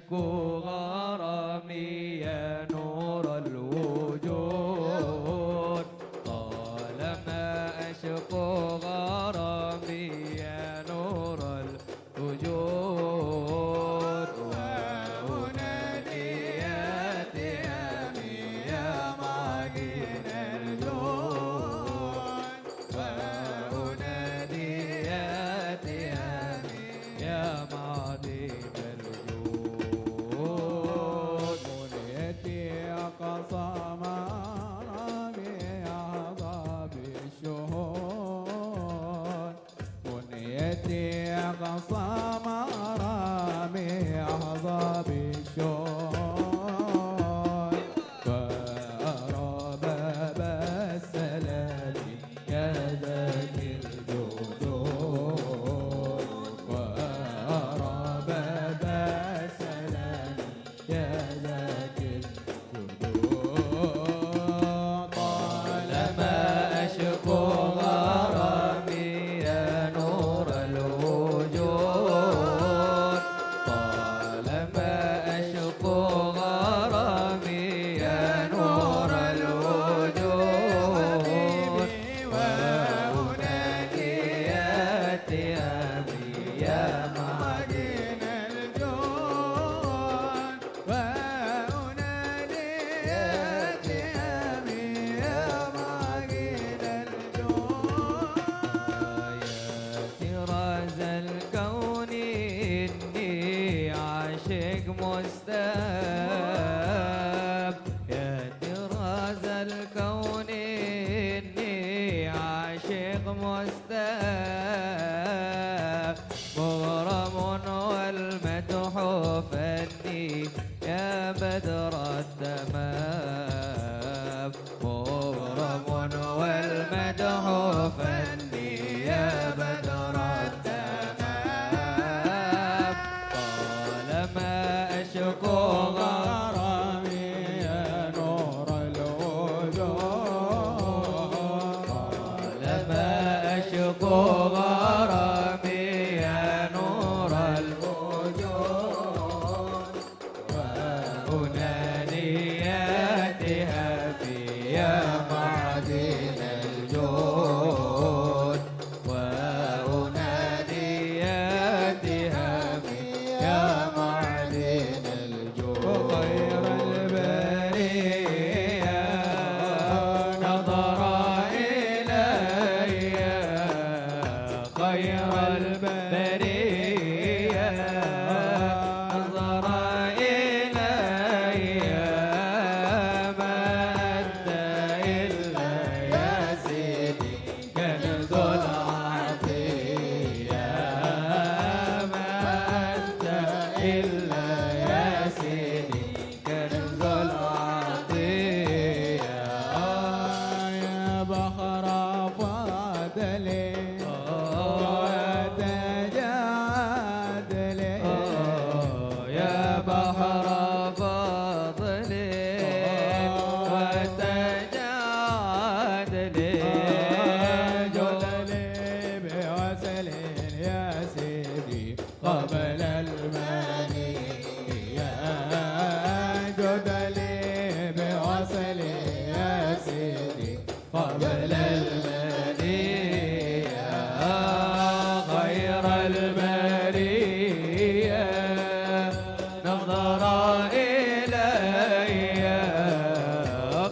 أشكو غرامي يا نور الوجود طالما أشكو غرامي يا نور الوجود وأنادي يا تيامي يا معين الجود وأنادي يا تيامي يا معين الجود منيتي أقصى مرامي عذاب الشهود منيتي أقصى مرامي عذاب الشهود فأرى باب السلام يا ذاك الجدود وأرى باب السلام يا ذاك الجدود طالما أشكو غرامي يا نور الوجود طالما أشكو غرامي يا نور الوجود وأنادي يا تيامي يا معدن الجود وأنادي يا تيامي يا معين الجود يا طراز الكون إني عاشق مستاب يا طراز الكون إني عاشق مستاب مغرم والمدح فني يا بدر التمام مغرم والمدح فني يا بدر التمام طالما أشكو غرامي يا نور الوجود طالما أشكو غرامي يا نور الوجود وأنادي يا تهابي يا معدن الجود وأنادي يا تهابي يا معدن الجود خير البرية نظر إلي خير البرية نظر إلي ما أنت إلا يا سيدي كنز العطية ما أنت إلا يا سيدي كنز العطية يا بحر فضلي وتجادلي يا بحر فضلي وتجادلي جدلي بوسل يا سيدي قبل المنية جدلي بوسل يا سيدي قبل المنية خير البرية نظر إلي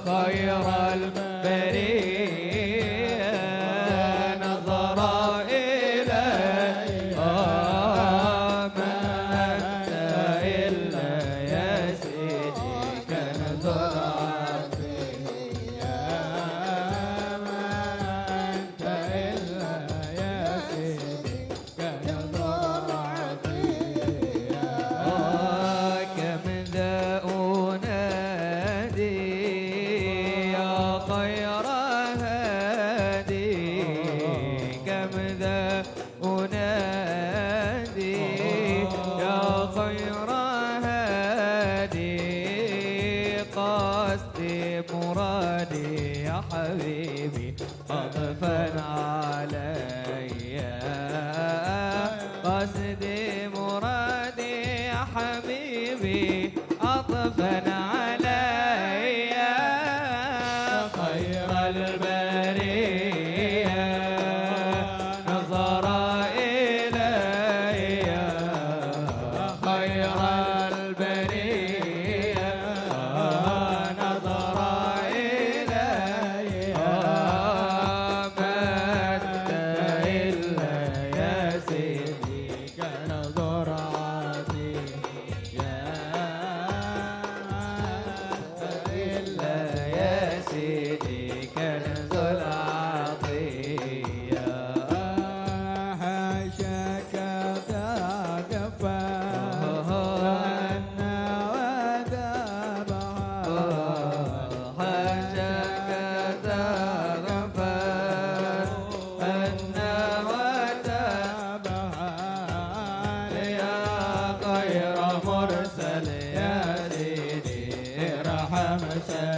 خير البرية نظر إلي ما أنت إلا يا سيدي كنز العطية ما أنت إلا يا سيدي كنز العطية كم ذا أنادي يا خير هادي كم ذا أنادي يا خير هادي قصدي مرادي يا حبيبي عطفا علي قصدي مرادي يا حبيبي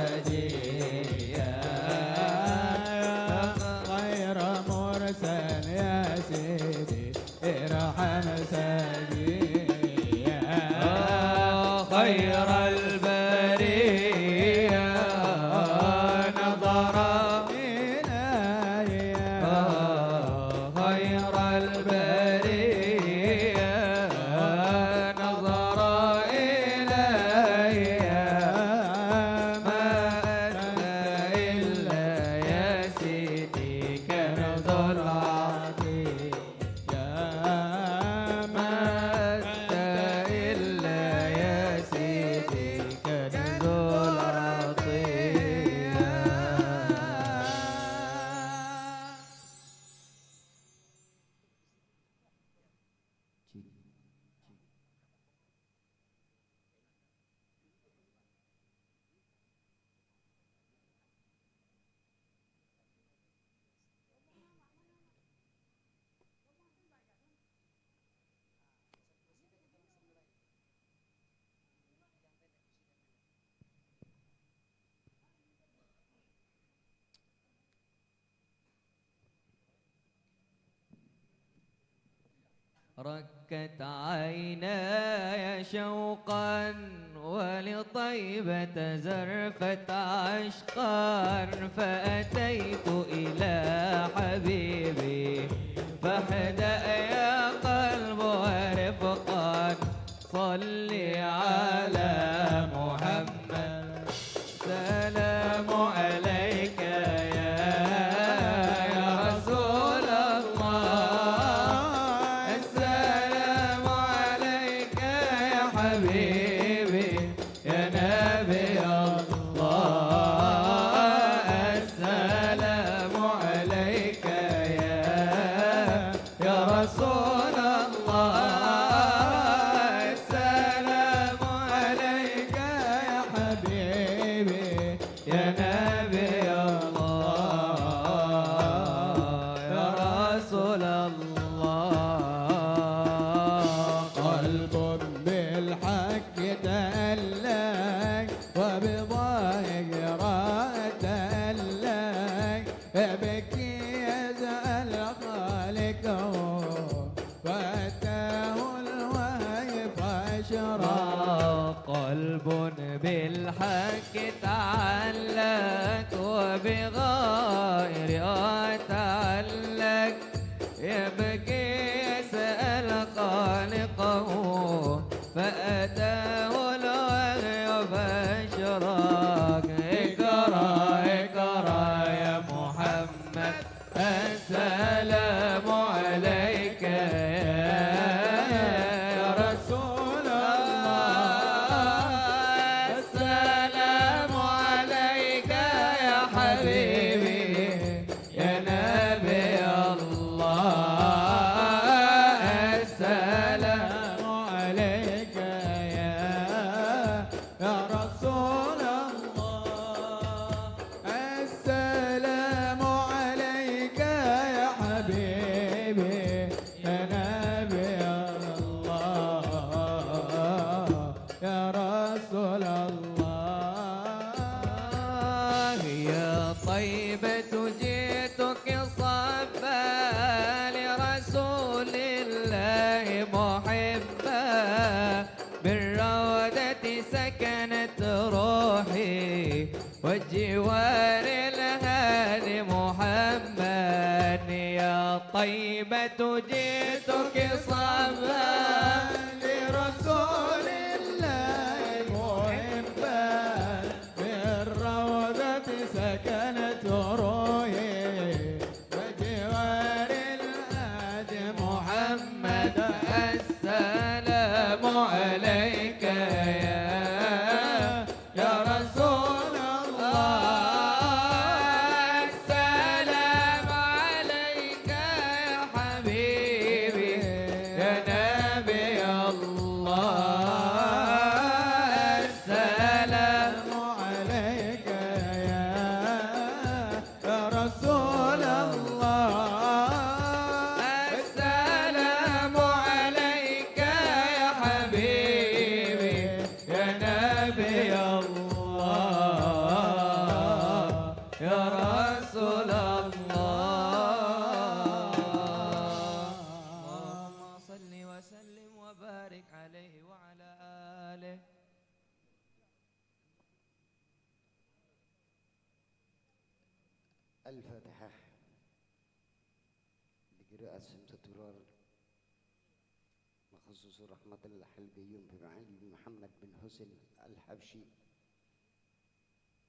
يا غير مرسل يا سيدي ارحم سجيا خير البرية نظر إلي خير البرية نظر إلي ما أنت إلا يا سيدي كنز العظيم ما أنت إلا يا سيدي كنز العطية ركت عيناي شوقا ولطيبة زرفت عشقا فأتيت إلى حبيبي فاهدأ يا قلب ورفقا صلي على محمد سلام عليك يا رسول الله السلام عليك يا حبيبي يا نبي الله السلام عليك يا رسول الله السلام عليك يا حبيبي يا نبي الله يا رسول الله قلب بالحق تألق وبظاهرة تألق يبكي يزعل خالقه فأتاه الوهي فأشرق قلب بالحق تعلق وبغير تعلق يبكي يسأل خالقه فأتاه الوحي فأشرق اقرأ اقرأ يا محمد السلام عليك يا رسول الله السلام عليك يا حبيبي يا نبي الله السلام عليك يا رسول الله السلام عليك يا حبيبي يا نبي الله يا رسول الله يا طيبة جئتك صبا لرسول الله محبا بالروضة سكنت روحي والجوار الهادي محمد يا طيبة جئتك صبا لرسول الله محبا بالروضة سكنت روحي وجوار الهادي محمد السلام عليك يا رسول الله السلام عليك يا حبيبي يا نبي يا رسول الله. اللهم صل وسلم وبارك عليه وعلى آله. الفاتحة بقراءة سمسة ترار مخصوص رحمة الله القيوم بمعالي بن محمد بن حسن الحبشي.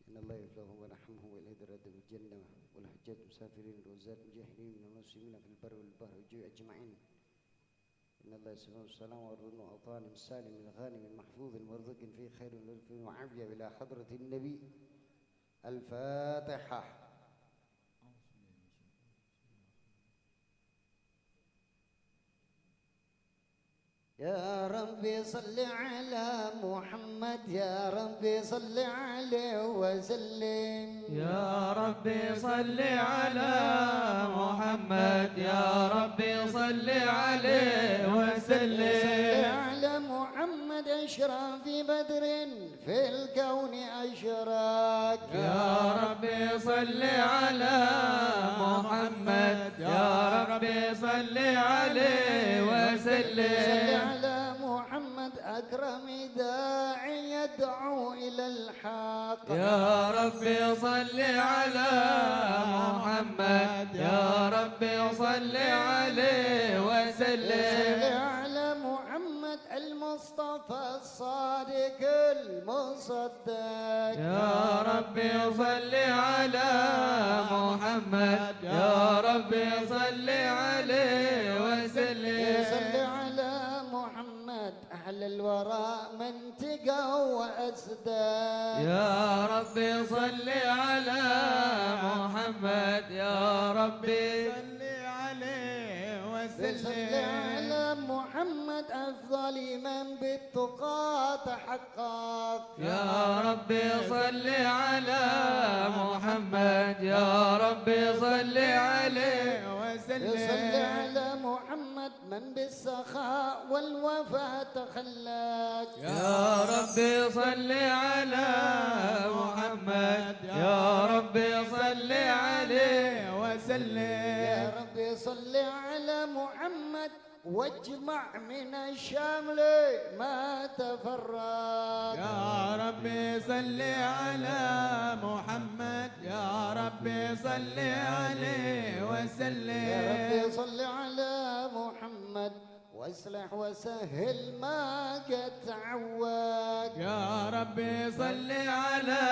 إن الله يفلاه ونحمه وإليه درجة الجنة والحجاج مسافرين والوزات مجاهدين من المسلمين في البر والبحر والجوع أجمعين. إن الله يسلم السلام والرضا وأعطاني السالم الغانم المحفوظ المرزق فيه خير وعافية إلى حضرة النبي. الفاتحة. يا ربي صل على محمد يا ربي صل عليه وسلم. يا ربي صل على محمد يا ربي صل عليه وسلم. صل على محمد أشرف بدر في الكون أشراك. يا ربي صل على محمد يا ربي صل عليه وسلم. صل على محمد أكرم داعي يدعو إلى الحق. يا ربي صل على محمد يا ربي صل عليه وسلم. صل على محمد المصطفى الصادق المصدق. يا ربي صل على محمد يا ربي صل عليه وسلم. صل على محمد أحلى الورى من تقى وأسدى. يا ربي صل على محمد يا ربي صل عليه صل وسلم. على محمد أفضل من بالتقى تحقق. يا ربي صل على محمد يا ربي صل عليه وسلم. صل على محمد من بالسخاء والوفاء تخلق. يا ربي صل على محمد يا ربي صل عليه وسلم. يا ربي صل على محمد واجمع من الشمل ما تفرق. يا ربي صل على محمد يا ربي صل عليه وسلم. يا ربي صل على محمد واصلح وسهل ما قد تعوق. يا ربي صل على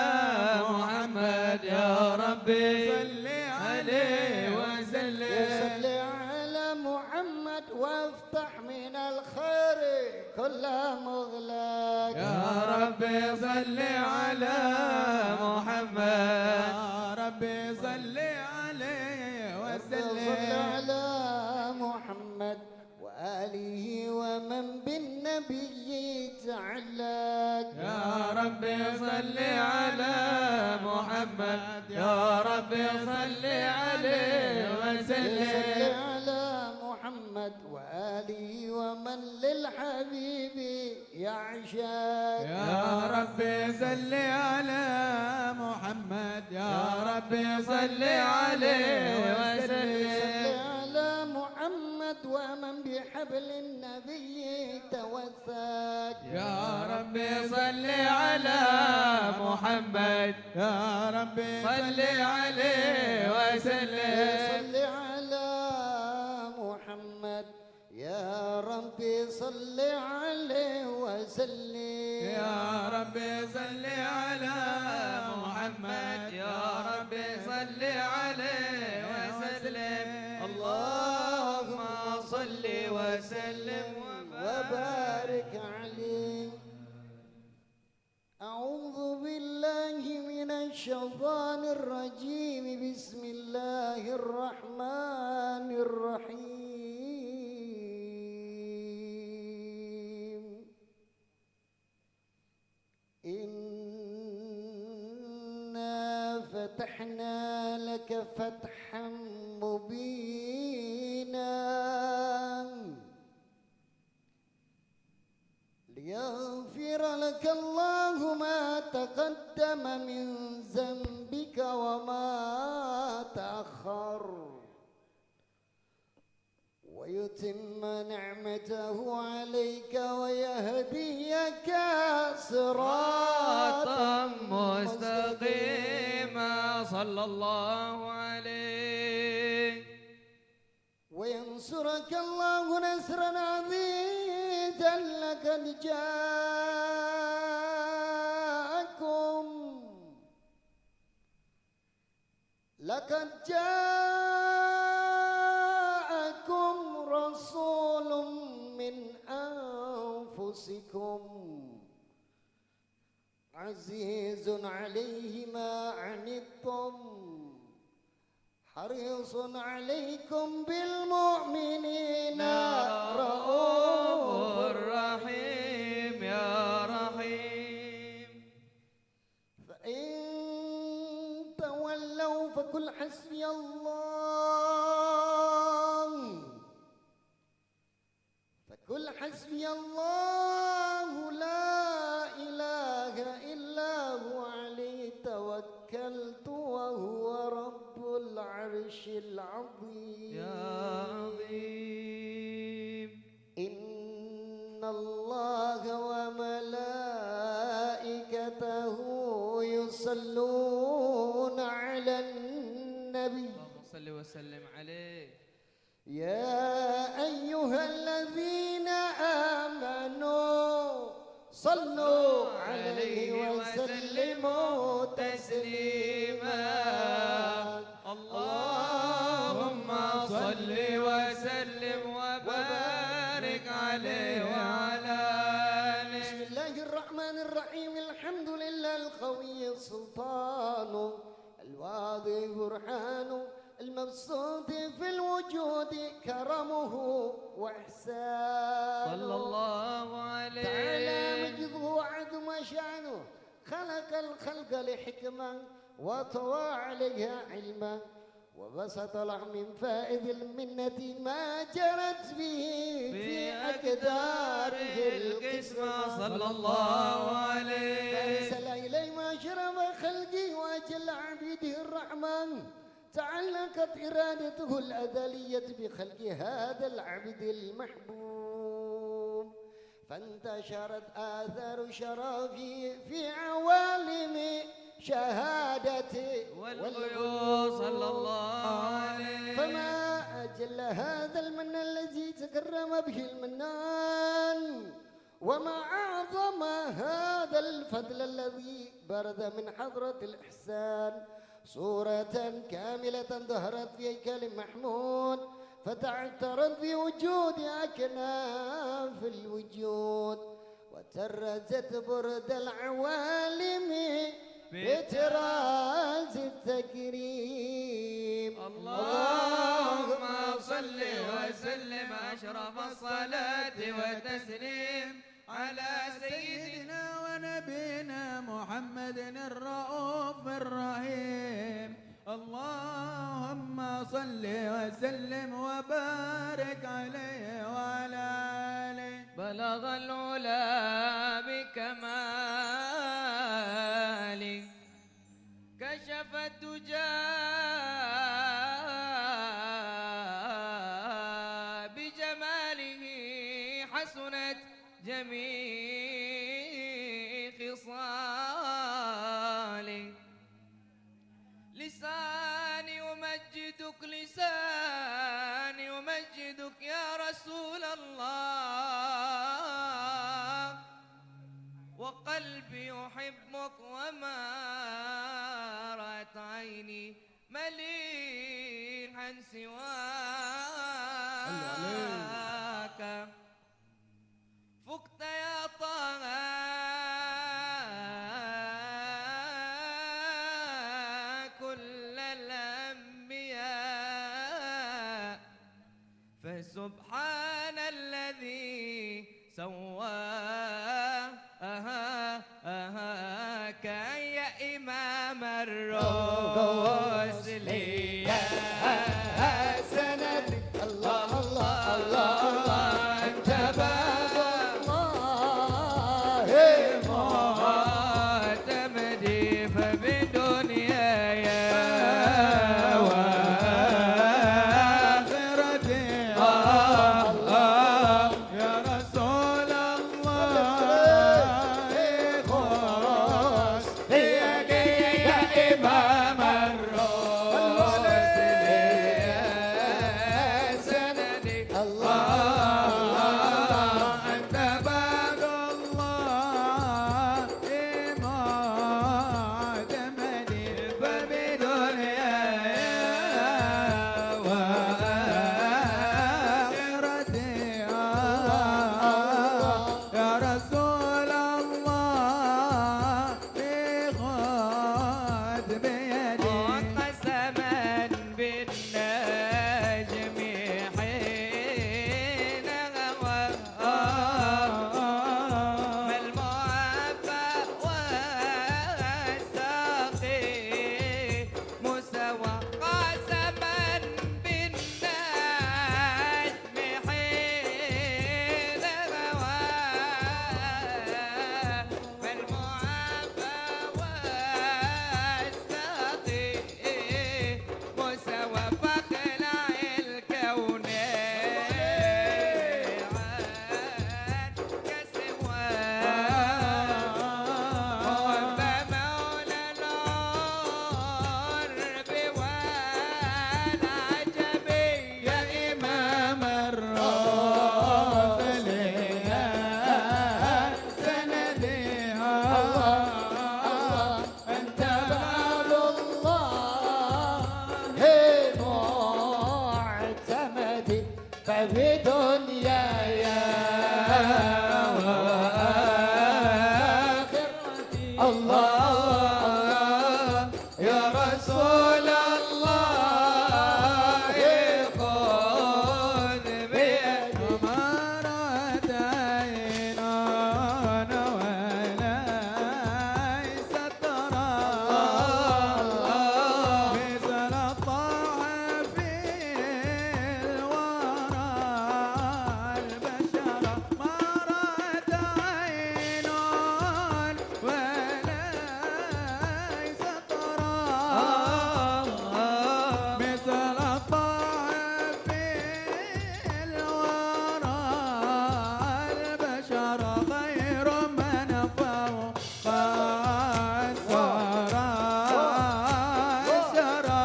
محمد يا ربي صل عليه وسلم. صل على محمد وافتح من الخير كل مغلق. يا ربي صل على محمد يا ربي صل عليه صل وسلم. على محمد وآله ومن بالنبي تعلق. يا ربي صل على محمد يا ربي صل عليه صل وسلم. على محمد وآله ومن للحبيب يعشق. يا ربي صل على محمد يا ربي صل عليه صل وسلم. على محمد ومن بحبل النبي توثق. يا ربي صل على محمد يا ربي صل عليه وسلم. صل على محمد يا ربي صل عليه وسلم. يا ربي صل على محمد يا ربي صل عليه وسلم. اللهم صل وسلم وبارك عليه. أعوذ بالله من الشيطان الرجيم. بسم الله الرحمن الرحيم. إنا فتحنا لك فتحا مبينا ليغفر لك الله ما تقدم من ذنبك وما ويتم نعمته عليك ويهديك صراطا مستقيما صلى الله عليه. وينصرك الله نصرا عزيزا لقد جاءكم رسول من أنفسكم عزيز عليه ما عنتم حريص عليكم بالمؤمنين رؤوف رحيم يا رحيم. فإن تولوا فقل حسبي الله لا إله إلا هو عليه توكلت وهو رب العرش العظيم. يا عظيم. إن الله وملائكته يصلون على النبي اللهم صل وسلم عليه. يا أيها الذين آمنوا صلوا عليه وسلموا تسليما. اللهم صل وسلم وبارك عليه وعلى آله. بسم الله الرحمن الرحيم. الحمد لله القوي السلطان الواضح برهانه المبسوط في الوجود كرمه وإحسانه صلى الله عليه. تعالى مجده وعظم شأنه خلق الخلق لحكمة وطوى عليها علما وبسط له من فائد المنة ما جرت به في أقداره القسمة صلى الله عليه. فأرسل إليه ما شرف خلقه وأجل عبيده الرحمن تعلقت إرادته الأزلية بخلق هذا العبد المحبوب فانتشرت آثار شرفه في عوالم شهادته والغيوب صلى الله عليه. فما أجل هذا المن الذي تكرم به المنان وما أعظم هذا الفضل الذي برد من حضرة الإحسان صورة كاملة ظهرت في هيكل محمود فتعترت بوجود أكناف الوجود وترزت برد العوالم بطراز التكريم. اللهم صل وسلم أشرف الصلاة والتسليم على سيدنا ونبينا محمد الرؤوف الرحيم. اللهم صل وسلم وبارك عليه وعلى آله. بلغ العلا بكماله كشف الدجى بجماله حسنت جميع خصاله. لساني أمجدك يا رسول الله وقلبي يحبك وما رأت عيني مليحا سواك. فقت يا طه كل الأنبياء فسبحان الذي سواك يا إمام الرسل يا سند الله الله الله أنت باب الله معتمدي فبدنياي وآخرتي في دنياي وآخرتي. الله يا رسول الله خذ بيدي ما رأت عين وليس ترى مثل طه في الورى البشر ما رأت عين وليس ترى مثل طه في الورى البشر خير من فوق الثرى سرى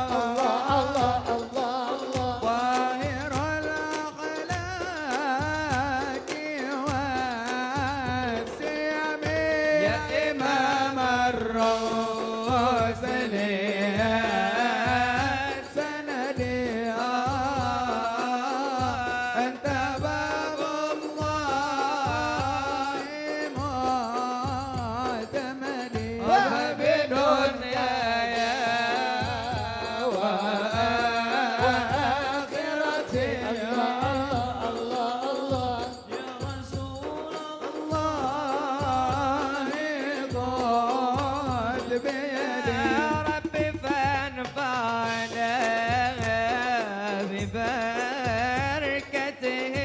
ظاهر الأخلاق والسيم يا إمام الرسل يا سندي أنت باب الله معتمدي بدنياي وآخرتي. الله يا رسول الله خذ بيدي يا ربي فانفعنا ببركته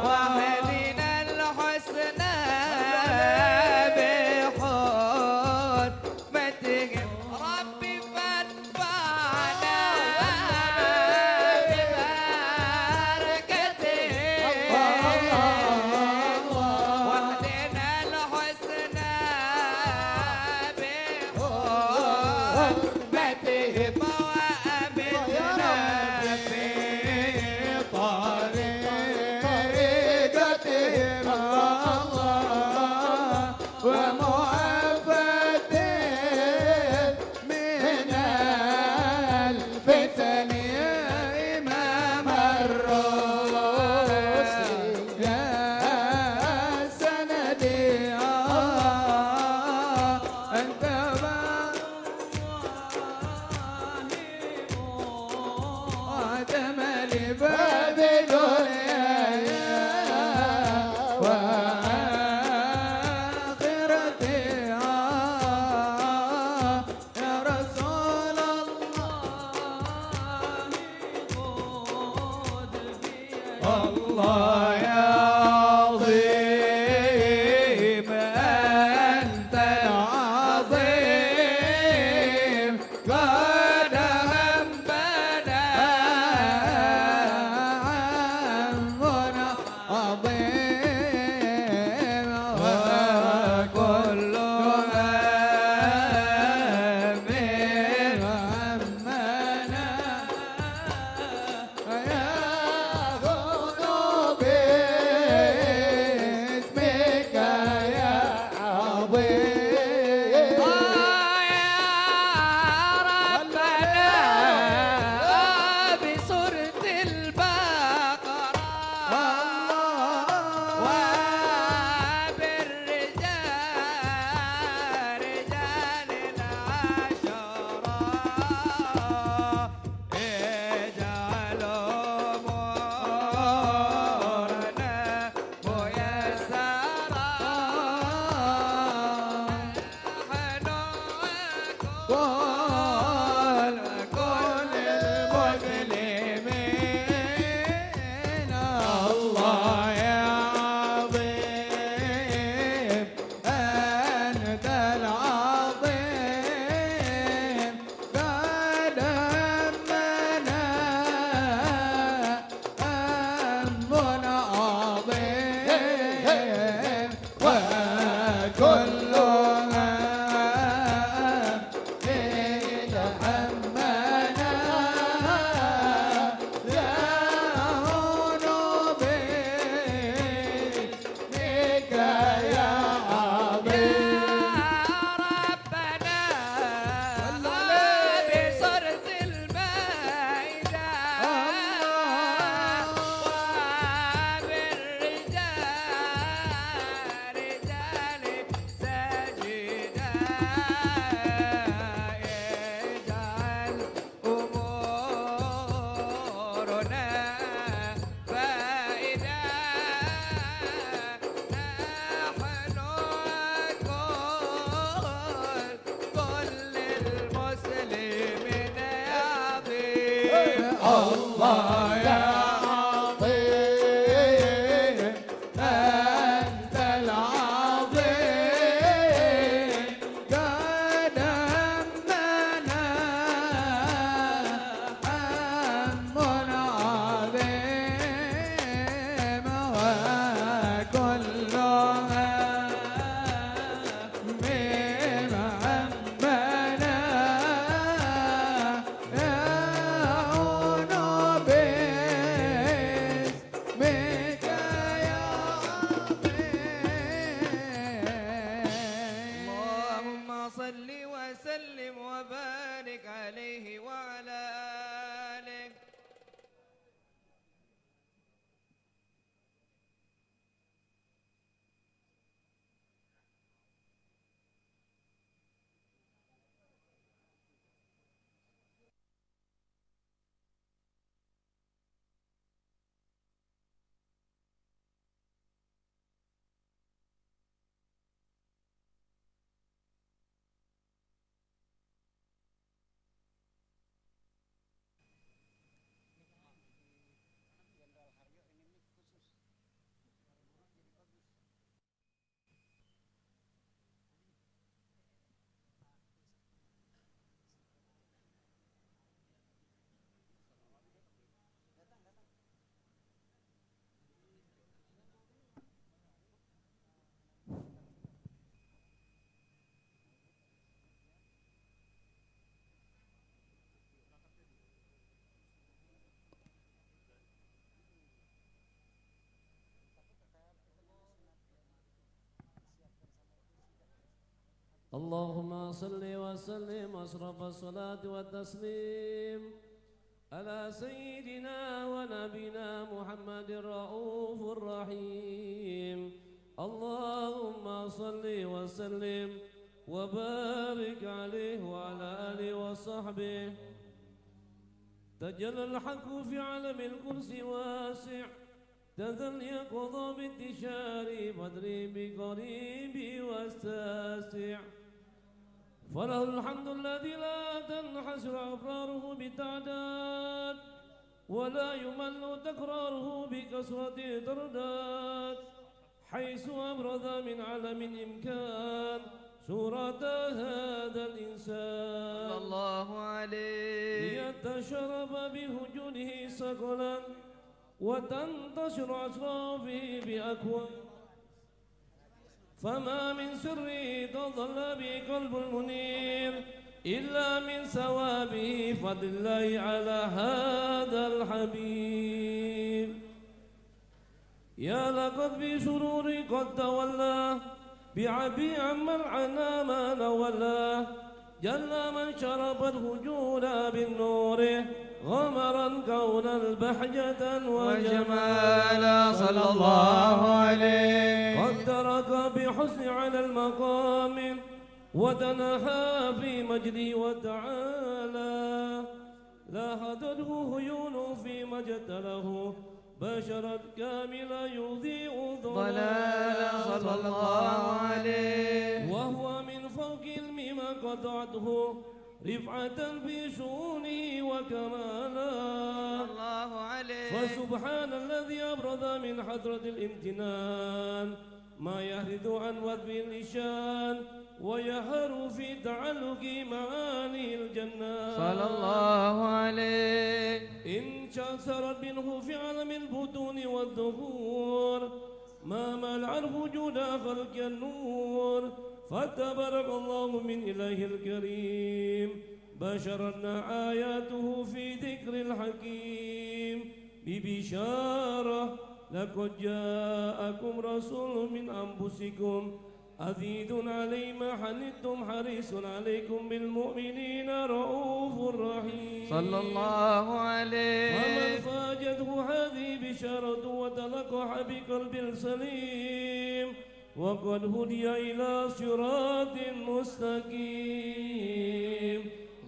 واهدنا الحسنى بحرمته ربي فانفعنا ببركته واهدنا الحسنى بحرمته وأمتنا في طريقتهم الله ومعافاته من الفتن يا إمام الرسل يا سندي أنت وعدملي باب دنياي وآخرتي. يا رسول الله يا عظيم أنت العظيم قد همنا عمنا عظيم وكل هم همنا ياخذ باسمك يا عظيم. يا ربنا بسورة البقرة وبالرجال رجال العشرة اجعلوا أمورنا ميسرة نحن كل المسلمين الله يا عظيم أنت العظيم قد همنا أمنا عظيم وكل هم الله يا عظيم أنت العظيم قد أمنا هم عظيم وكلها من همنا يعون باسمك يا عظيم اللهم صل وسلم وبارك عليه وعلى آله. اللهم صل وسلم أشرف الصلاة والتسليم على سيدنا ونبينا محمد الرؤوف الرحيم. اللهم صل وسلم وبارك عليه وعلى آله وصحبه. تجلى الحق في عالم الكرسي واسع، تذل يقضى بانتشار بدري بقريب واستاسع. فله الحمد الذي لا تنحصر أبراره بتعداد، ولا يمل تكراره بكثرة ترداد، حيث أبرز من علم إمكان صورة هذا الإنسان صلى الله عليه ليتشرب بوجوده ثقلا وتنتشر أسرافه بأكوان. فما من سر تظل به قلب المنير إلا من ثوابه فضل الله على هذا الحبيب. يا لقد بسرور قد تولى بعبي عما العنا ما نولى، جل من شربت وجودا بالنور غمرا كون البحجة وجمالا صلى الله عليه. قد ترك بحسن على المقام وتنحى في مجدي وتعالى، لاحظته هيون في مجد له بشرا كاملا يضيء ضلالا صلى الله عليه. وهو من فوق علم ما قطعته رفعة في شؤونه وكمالا. الله عليه. فسبحان الذي أبرز من حضرة الامتنان ما يهرد عن وثب اللسان ويهر في تعلق معاني الجنة. صلى الله عليه. إن شسرت منه في عالم البطون والظهور ما ملع الوجود خلق النور، فتبارك الله من إله الكريم بشرنا آياته في ذكر الحكيم ببشارة لقد جاءكم رسول من أنفسكم عزيز علي ما حنتم حريص عليكم بالمؤمنين رؤوف رحيم. صلى الله عليه. ومن فاجته هذه بشارة وتلقح بقلب سليم وقد هدي إلى صراط مستقيم.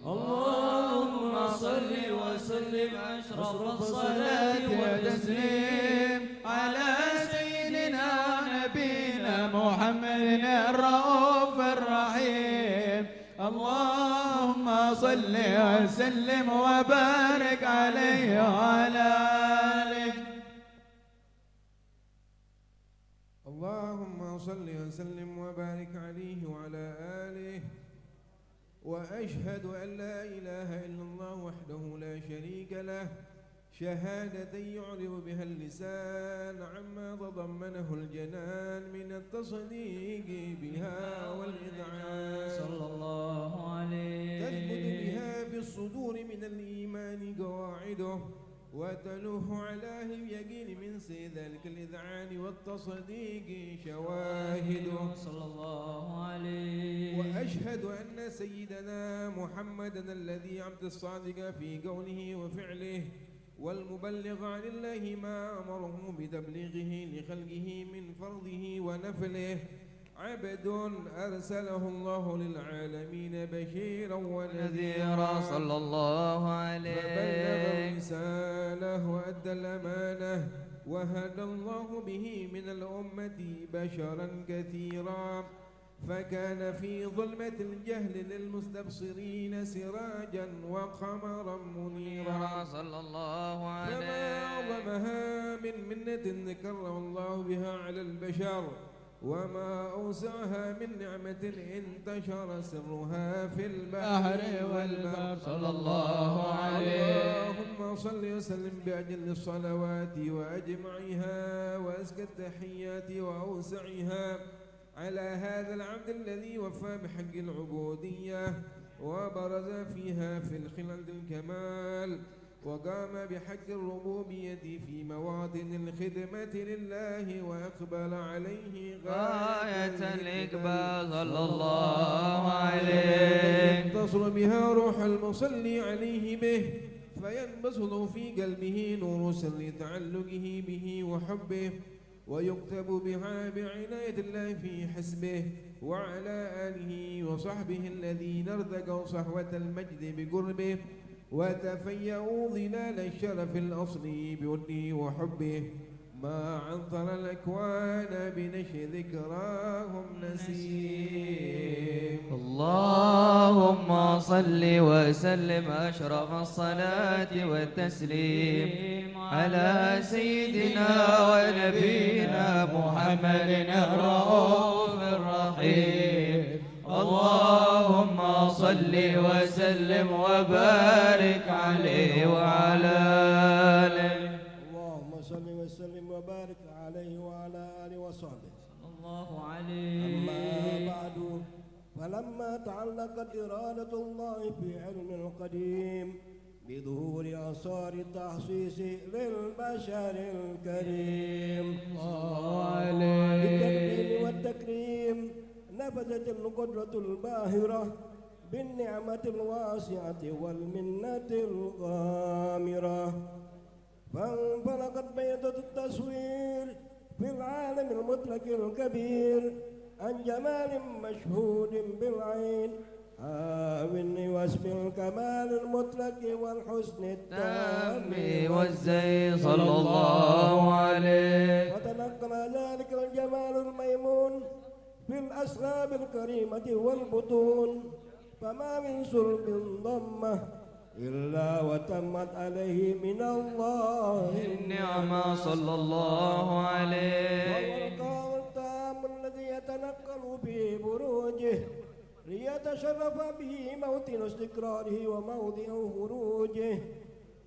اللهم صل وسلم أشرف الصلاة والتسليم على سيدنا ونبينا محمد الرؤوف الرحيم. الله اللهم صل وسلم وبارك عليه وعلى آله. اللهم صل وسلم وبارك عليه وعلى آله. وأشهد أن لا إله إلا الله وحده لا شريك له شهادة يعرب بها اللسان عما تضمنه الجنان من التصديق بها والإذعان صلى الله عليه. تثبت بها في الصدور من الإيمان قواعده وتلوح على أهل اليقين من سير ذلك الإذعان والتصديق شواهده صلى الله عليه. وأشهد أن سيدنا محمدًا الذي عبد الصادق في قوله وفعله والمبلغ عن الله ما أمره بتبليغه لخلقه من فرضه ونفله عبد أرسله الله للعالمين بشيرا ونذيرا صلى الله فبلغ عليه. الرسالة وأدى الأمانة وهدى الله به من الأمة بشرا كثيرا فكان في ظلمة الجهل للمستبصرين سراجا وقمرا منيرا صلى الله فما عليه. أعظمها من منة ذكره الله بها على البشر وما أوسعها من نعمة انتشر سرها في البحر والبر صلى الله عليه. اللهم صل وسلم بأجل الصلوات وأجمعها وأزكى التحيات وأوسعها على هذا العبد الذي وفى بحق العبودية وبرز فيها في الخلد الكمال وقام بحق الربوبية في مواطن الخدمة لله وأقبل عليه غاية الإقبال صلى الله عليه. ينتصر بها روح المصلي عليه به فينبسط في قلبه نور سر تعلقه به وحبه ويكتب بها بعناية الله في حسبه وعلى آله وصحبه الذين ارتقوا صحوة المجد بقربه وتفيأوا ظلال الشرف الأصلي بوده وحبه ما عطر الأكوان بنشر ذكراهم نسيم. اللهم صل وسلم أشرف الصلاة والتسليم على سيدنا ونبينا محمد الرؤوف الرحيم. اللهم صل وسلم وبارك عليه وعلى آله. اللهم صل وسلم وبارك عليه وعلى آله وصحبه. الله عليه. أما بعد فلما تعلقت إرادة الله في علم القديم بظهور آثار التخصيص للبشر الكريم بالتكريم والتكريم نفذت القدرة الباهرة بالنعمة الواسعة والمنة الغامرة فانفلقت بيضة التصوير في العالم المطلق الكبير عن جمال مشهود بالعين من واسم الكمال المطلق والحسن التام والزين صلى الله عليه. وتنقل ذلك الجمال الميمون في الأسراب الكريمة والبطون فما من سلب ضمه إلا وتمت عليه من الله النعمة صلى الله عليه. والرقام التام الذي يتنقل به بروجه ليتشرف به موطن استقراره وموضع خروجه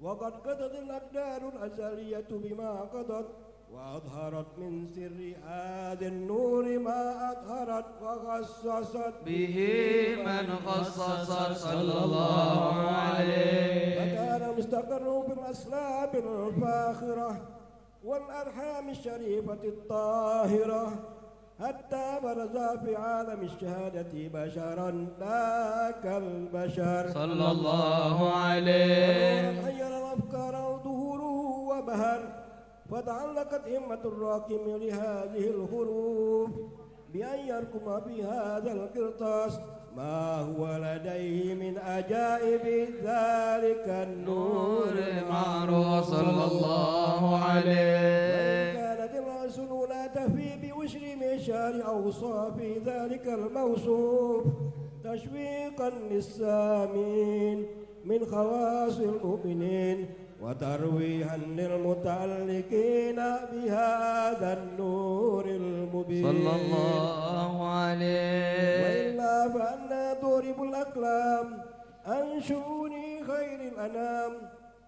وقد قضت الأقدار الأزلية بما قضت وأظهرت من سر هذا النور ما أظهرت وخصصت به من خصص صلى الله عليه. فكان مستقر بالأسلاب الفاخرة والأرحام الشريفة الطاهرة حتى برز في عالم الشهادة بشرا لا كالبشر صلى الله عليه. حير الأفكار ظهوره وبهر فتعلقت همة الراكم لهذه الحروف بأن يركم في هذا القرطاس ما هو لديه من عجائب ذلك النور معروف صلى الله عليه. كانت الرسول لا تفي بوشر مشار أوصاف ذلك الموصوف تشويقا للسامين من خواص المؤمنين وترويها للمتعلقين بهذا النور المبين صلى الله عليه. وإلا فأنا ضرب الأقلام عن شؤون خير الأنام،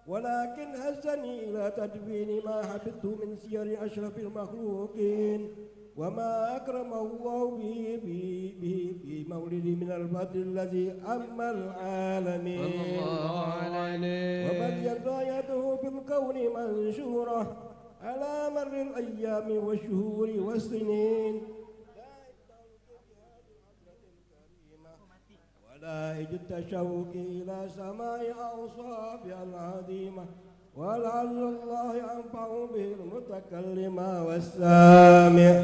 ولكن هزني إلى تدوين ما حفظته من سير أشرف المخلوقين وما أكرمه الله به بمولد من الفضل الذي أما العالمين، وبقيت رايته في الكون منشورة على مر الأيام والشهور والسنين، ولا يجد التشوق إلى سماع أوصافها العظيمة، ولعل الله ينفع به المتكلم والسامع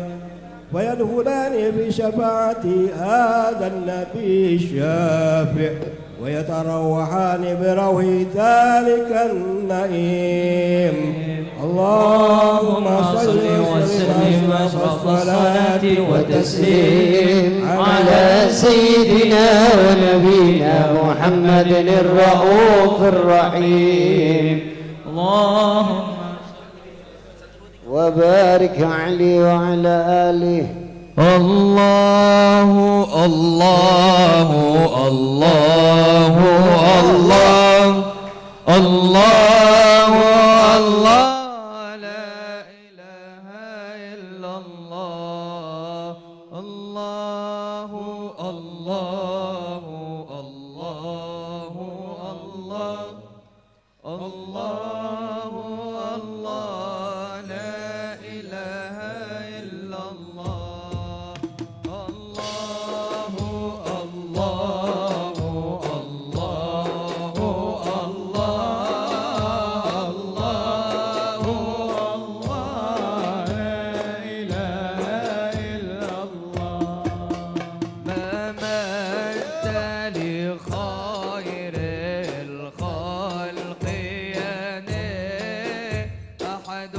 ويدخلان بشفاعة هذا النبي الشافع ويتروحان بروح ذلك النعيم. اللهم صل وسلم الصلاة والتسليم على سيدنا ونبينا محمد الرؤوف الرحيم. اللهم وبارك عليه وعلى آله. الله الله الله الله الله الله لا إله إلا الله. الله الله الله الله الله الله لا إله إلا الله. الله الله الله الله الله لا إله إلا الله. ما مات لخير الخلق أحد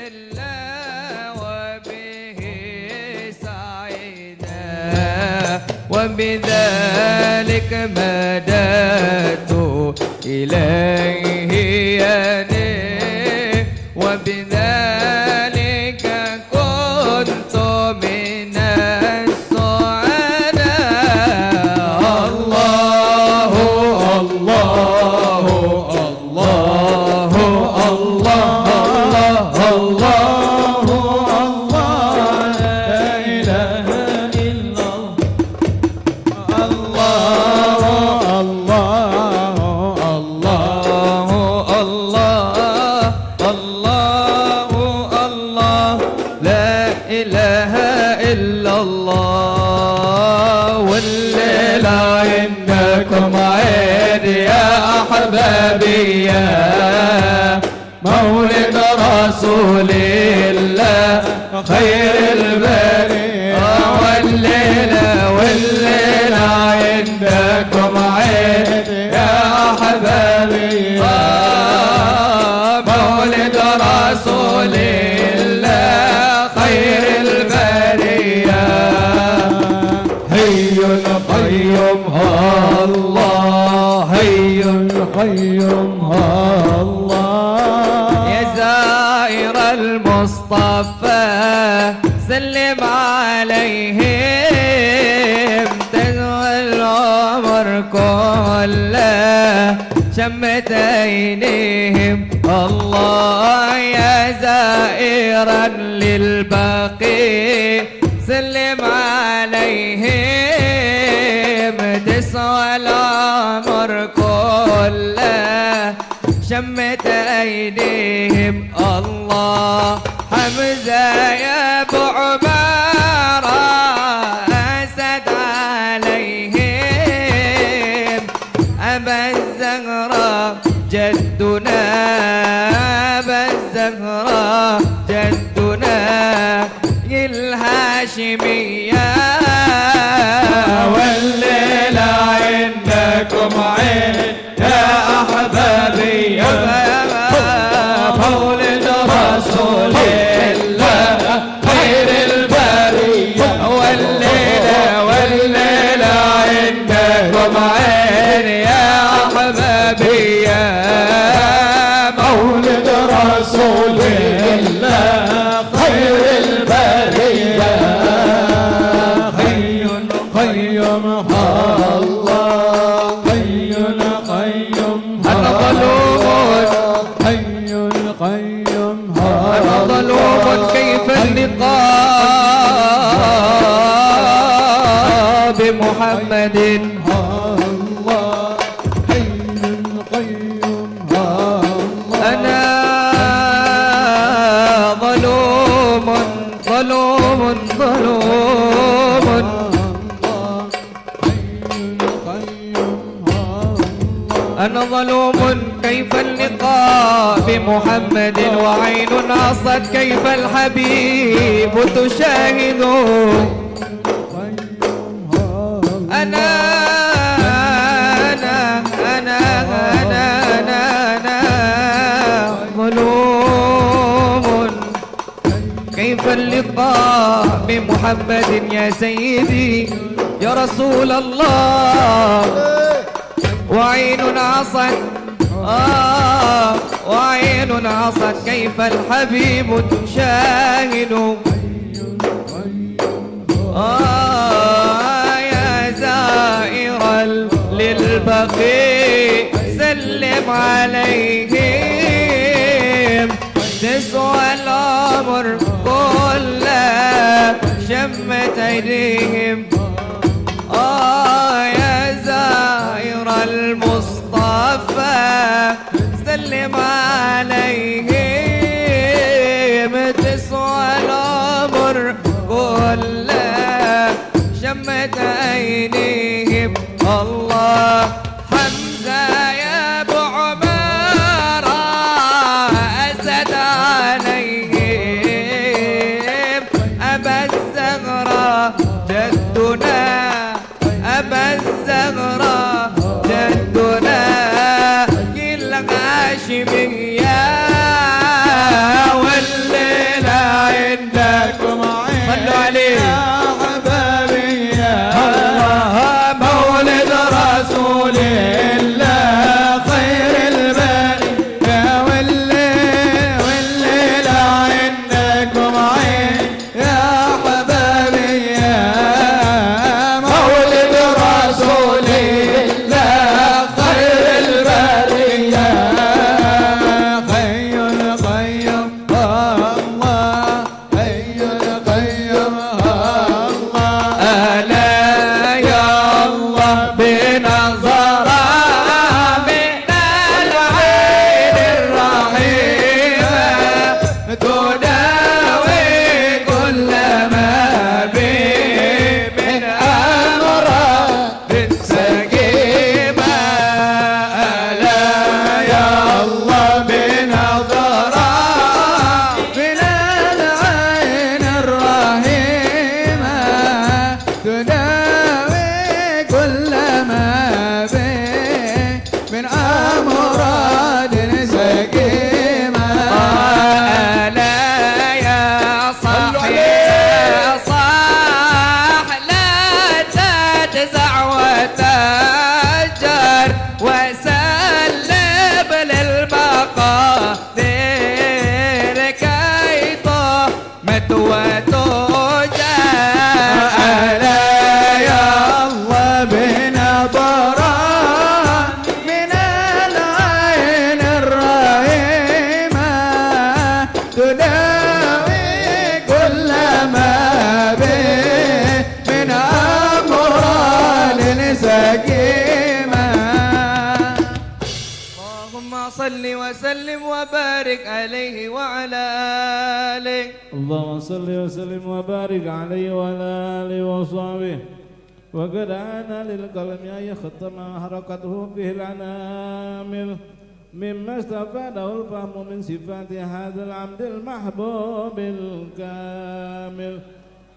إلا وبه سعينا، وبذلك مددت إليه يدي، وبذلك كنت من السعداء. الله الله الله الله الله الله لا إله إلا الله. الله الله الله الله الله لا إله إلا الله. والليلة عندكم عيد يا أحبابي يا مولد رسول الله خير البرية. والليلة عندكم عيد يا أحبابي يا مولد رسول الله خير البرية. حي القيوم الله، حي القيوم الله. يا زائر المصطفى سلم عليهم، تزوى العمر كله شمت عينيهم. الله يا زائرا للبقيع سلم عليهم، تسوى العمر كله شمت أيديهم. الله حمزة يا أبو عمارة أسد عليهم، أبا الزهراء جدنا، أبا الزهراء جدنا الهاشمية. والليلة عندكم عيد يا أحبابي يا مولد رسول الله خير البرية. والليلة أنا ظلوم كيف اللقاء بمحمد وعين عصت كيف الحبيب تشاهد أنا ظلوم كيف اللقاء بمحمد يا سيدي يا رسول الله وعين عصت وعين عصت كيف الحبيب تشاهد يا زائرا للبقيع سلم عليهم تسوى العمر كله شمت ايديهم يا زائر المصطفى سلم عليهم تسوى العمر كله شمت عينيهم الله حمزة يا ابو عمارة أسد عليهم أبا الزغراء جدنا أبا الزغراء جدنا كل غاشمية والليلة عندكم عين صلوا عليه يا حبابي يا الله مولد رسول الله خير البرية والليلة عندكم عين يا حبابي يا مولد رسول الله خير البرية حي القيوم الله حي القيوم الله ألا يا الله بنظرة من العين الرحيمة تداوي كل ما بي من أمراض سقيمة ألا يا الله بنظرة من العين الرحيمة تداوي كل ما بي من أمراض سقيمة ألا يا صاحي يا صاح لا تجزع وتهجر وسلم للمقادير كي طهمت وتجار ألا يا الله بنظرة من العين الرحيمة تداوي كل ما به من أمراض سقيمة اللهم صل وسلم وبارك عليه وعلى آله اللهم صل وسلم وبارك عليه وعلى آله وصحبه وقد عانى للقلم أن يختم حركته فيه الأنامل مما استفاده الفهم من صفات هذا العبد المحبوب الكامل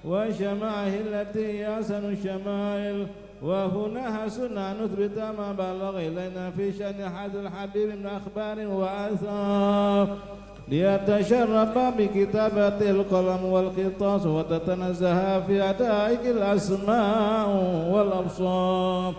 وشمائه التي هي أحسن الشمائل وهنا حسنا أن نثبت ما بلغ إلينا في شأن هذا الحبيب من أخبار وآثار ليتشرف بكتابة القلم والقطاس وتتنزه في أدائك الأسماء والأبصار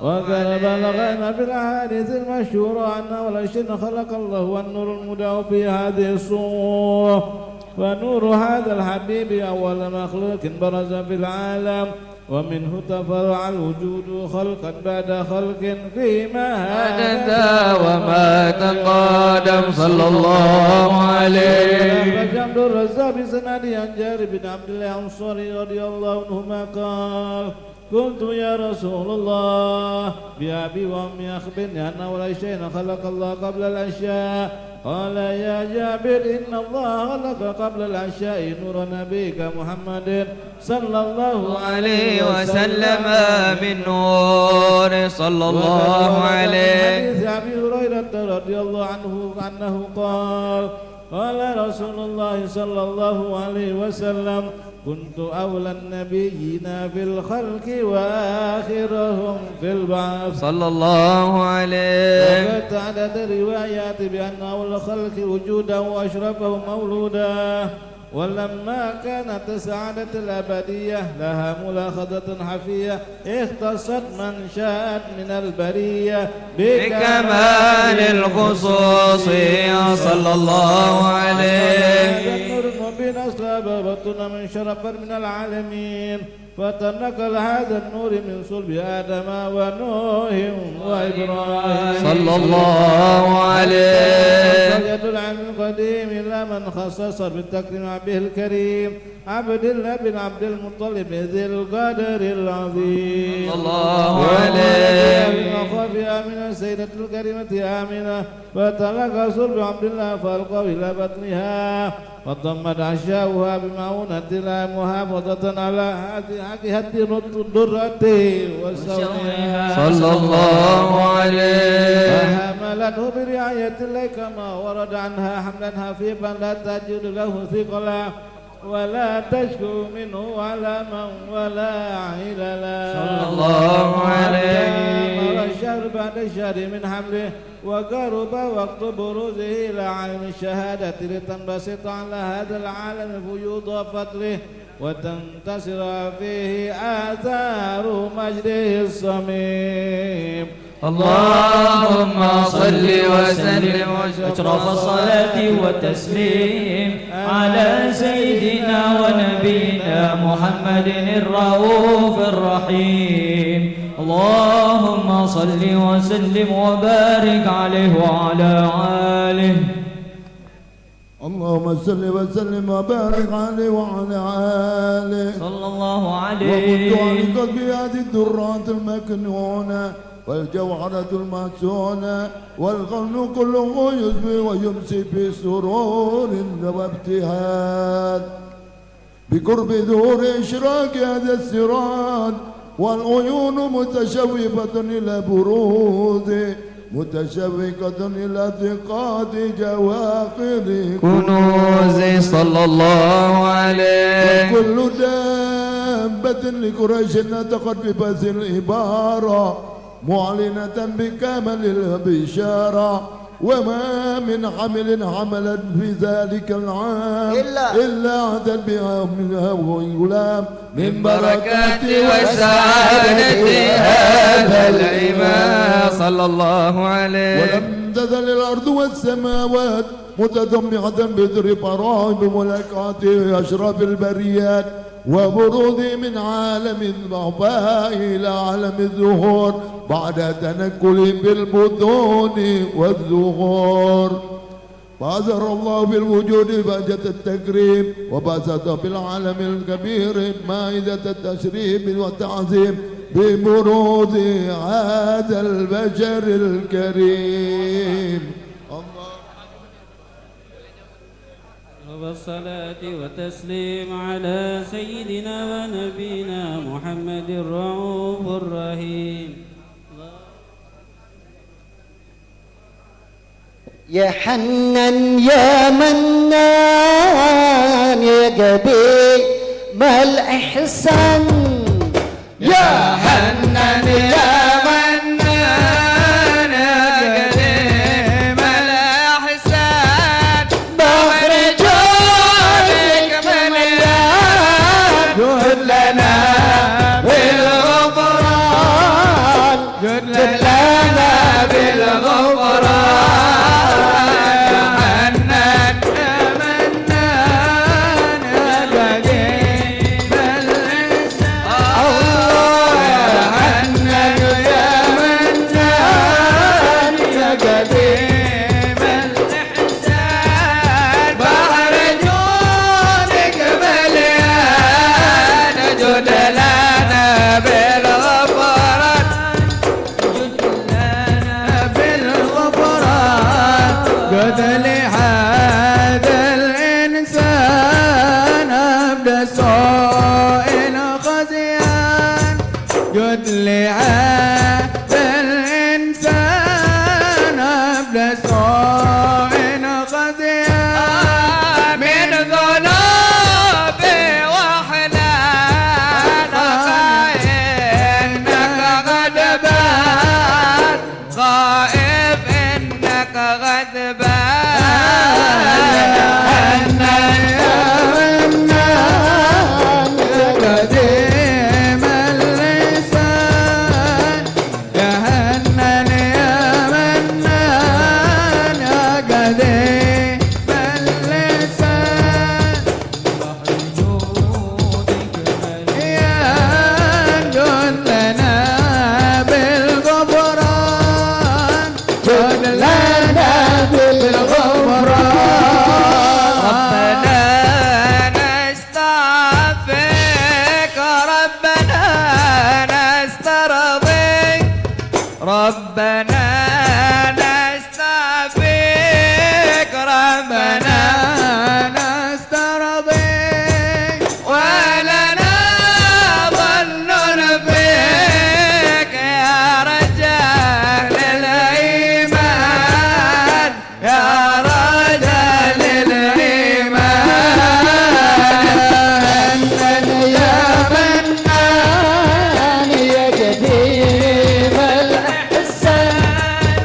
وقد بلغنا في الأحاديث المشهورة أن أول شيء خلق الله والنور المدعو في هذه الصورة فنور هذا الحبيب أول مخلوق برز في العالم ومنه تفرع الوجود خلقا بعد خلق فيما هذا وما تقادم صلى الله عليه. عبد الرزاق بسند عن جابر بن عبد الله الأنصاري رضي الله عنهما قال قلت يا رسول الله بأبي وأمي أخبرني أن أول شيء خلق الله قبل الأشياء. قال يا جابر إن الله خلق قبل الأشياء نور نبيك محمد صلى الله عليه وسلم بالنور صلى الله عليه. حديث أبي هريرة رضي الله عنه أنه قال قال رسول الله صلى الله عليه وسلم كنت أولى النبيين في الخلق وآخرهم في البعث صلى الله عليه. وقد عدد الروايات بأن أولى الخلق وجودا وأشرفهم مولودا. ولما كانت السعادة الأبدية لها ملاحظة حفية اختصت من شاءت من البرية بكمال الخصوص صلى الله عليه. النور المبين أصلاب بطن من شرف من العالمين فتنقل هذا النور من صلب آدم ونوح وإبراهيم صلى الله عليه. سجد العلم القديم إلى من خصص بالتكريم به الكريم عبد الله بن عبد المطلب ذي القدر العظيم صلى الله عليه. وخاف آمنة السيدة الكريمة آمنة فتلقى صلب عبد الله فألقوا إلى بطنها فضمت عشاؤها بمعونة الله محافظة على هذه الدرة وسويها صلى الله عليه. فحملته برعاية الله كما ورد عنها حملها في من لا تجد له ثقلا ولا تشكو منه علما ولا عللا صلى الله عليه. مر الشهر بعد الشهر من حمله وقرب وقت بروزه إلى عالم الشهادة لتنبسط على هذا العالم فيوض فضله وتنتصر فيه آثار مجده الصميم. اللهم صل وسلم أشرف الصلاة والتسليم على سيدنا ونبينا محمد الرؤوف الرحيم. اللهم صل وسلم وبارك عليه وعلى آله. اللهم صل وسلم وبارك عليه وعلى آله صلى الله وكنت عليه. عن قلبي هذه الدرات المكنونة والجوهرة المعسونة والغن كله يزبي ويمسي في سرور وابتهال بقرب ظهور إشراق هذا السراج والعيون متشوفة إلى بروز متشوقة إلى ثقات جواقر كنوز صلى الله عليه. كل دابة لقريش نطقت ببث العبارة معلنة بكامل البشارة وما من حمل حملت في ذلك العام إلا عدد بها منها غلام من بركات وسعادة هذا الإمام صلى الله عليه. ولم تزل الأرض والسماوات متضمعة بذر فرائض ملكاته أشرف البريات وبروز من عالم الضعفاء إلى عالم الظهور بعد تنكل بالبطون والظهور. بازر الله بالوجود بهجة التكريم وبسط بالعالم الكبير مائدة التشريف والتعظيم ببروز هذا البشر الكريم. والصلاة والتسليم على سيدنا ونبينا محمد الرؤوف الرحيم. يا حنان يا منان يا قديم الإحسان يا حنان يا منان يا قديم الإحسان بحر جودك مليان جد لنا بالغفران جد لنا بالغفران. بلا ربنا نستعفيك ربنا نسترضيك ولنا ظن فيك يا رجال الإيمان يا رجال الإيمان يا منان يا قديم الإحسان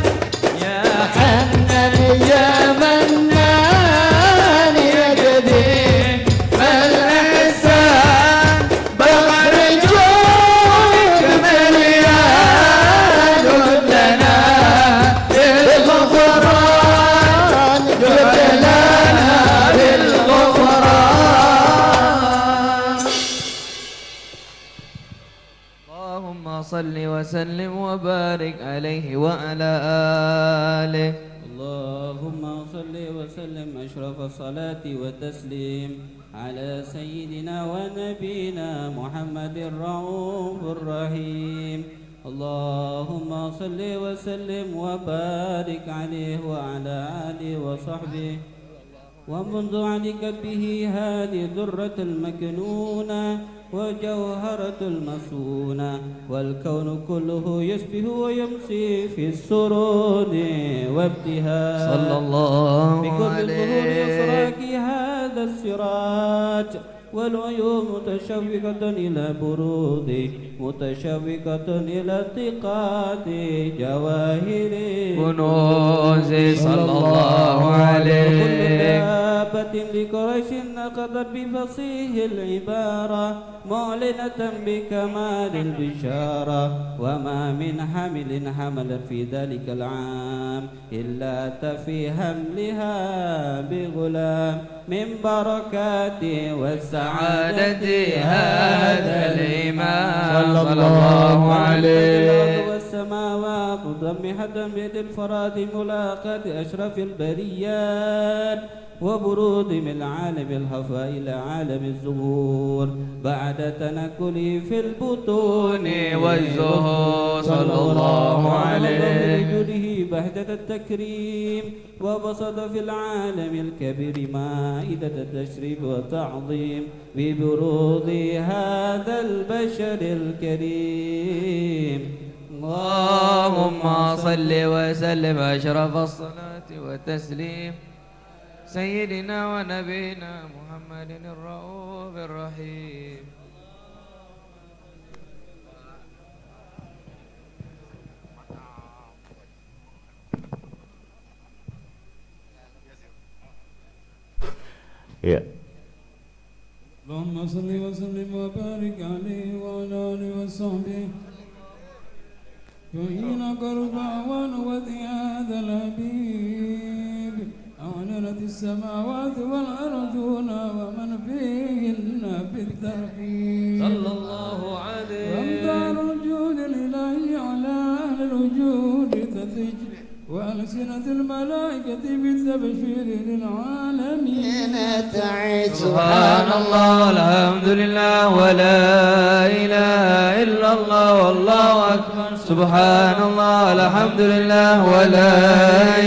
يا حنان يا منان يا قديم الإحسان بحر جودك مليان جدنا بالغفران جدنا بالغفران. اللهم صل وسلم وبارك عليه وعلى آله. اللهم صل وسلم أشرف الصلاة والتسليم على سيدنا ونبينا محمد الرؤوف الرحيم. اللهم صل وسلم وبارك عليه وعلى آله وصحبه ومنذ عليك به هذه الدرة المكنونة وجوهرة المصونة والكون كله يسبح ويمسي في السرور وابتهاج صلى الله بكل ظهور عليه. إسراك هذا السراج والعيون متشوقة إلى برود متشوقة إلى اتقاد جواهر كنوز صلى الله عليه. كل دابة لقريش نقضت بفصيح العبارة معلنة بكمال البشارة وما من حمل حملت في ذلك العام إلا أتى في حملها بغلام من بركات والسعادة هذا الإمام صلى الله عليه. والسماوات مضمحة بيد الفراد ملاقاة أشرف البريات وبرود من العالم الهفاء إلى عالم الزهور بعد تنكلي في البطون والزهور صلى الله عليه. بجوده بهجة التكريم وبسط في العالم الكبير مائدة التشريف والتعظيم ببرود هذا البشر الكريم. اللهم صل وسلم أشرف الصلاة والتسليم سيدنا ونبينا محمد الرؤوف الرحيم. اللهم صل وسلم وبارك عليه وعلى آله وصحبه فإنك رفعوان وذي هذا الحبيب أعلنت السماوات والأرضون ومن فيهن بالترحيب صلى الله عليه. وأمطار الوجود الإلهي على أهل الوجود تثج وألسنة الملائكة بالتبشير للعالمين تعيد سبحان الله الحمد لله ولا إله إلا الله والله أكبر. سبحان الله الحمد لله ولا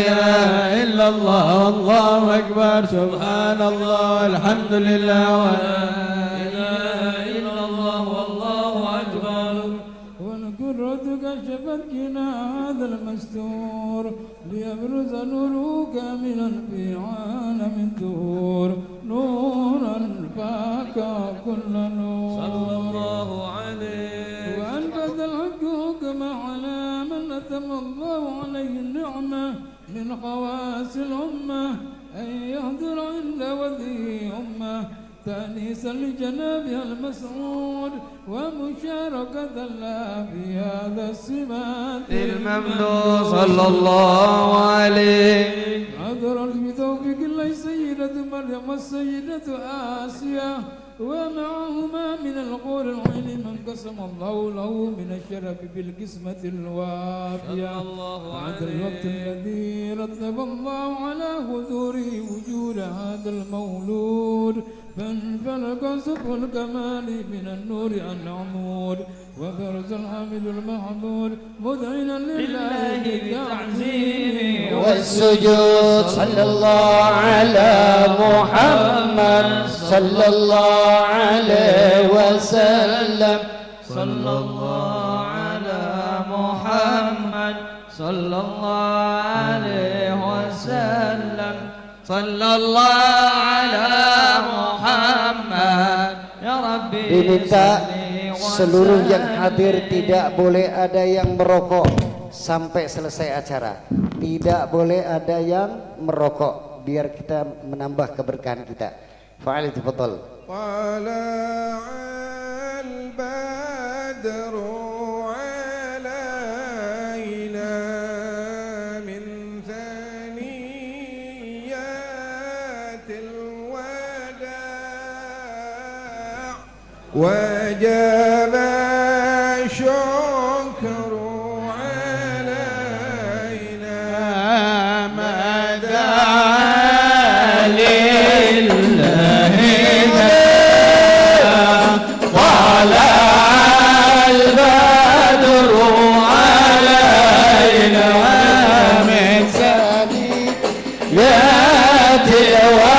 إله إلا الله والله أكبر. سبحان الله الحمد لله ولا إله إلا الله والله أكبر. والقرة كشفت جنى هذا المستور ليبرز نوره كاملا في عالم الدور نورا فاك كل نور صلى الله عليه. وأنفذ الحق كما على من أتم الله عليه النعمة من خواص الأمة أن يحضر عند وذي أمة تأنيسا لجنابها المسعود ومشاركة له في هذا السمات الممدوح صلى الله عليه. حضرت بتوفيق الله سيدة مريم والسيدة آسيا ومعهما من القول العين من قسم الله له من الشرف بالقسمة الوافية بعد الوقت الذي رتب الله على حضوره وجود هذا المولود فانفلق سبح الكمال من النور عن عمود وفرز الحامد المحمود مذعنا لله بالتعظيم والسجود صلى الله على محمد صلى الله عليه وسلم صلى الله على محمد صلى الله عليه وسلم صلى الله على محمد ya Rabbi. Diminta seluruh yang hadir tidak boleh ada yang merokok sampai selesai acara. Tidak boleh ada yang merokok biar kita menambah keberkahan kita. Fa'ali tafadhal. Tala'al badru alaina min thaniyatil wada' wajaba syukru alaina صلوات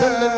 الله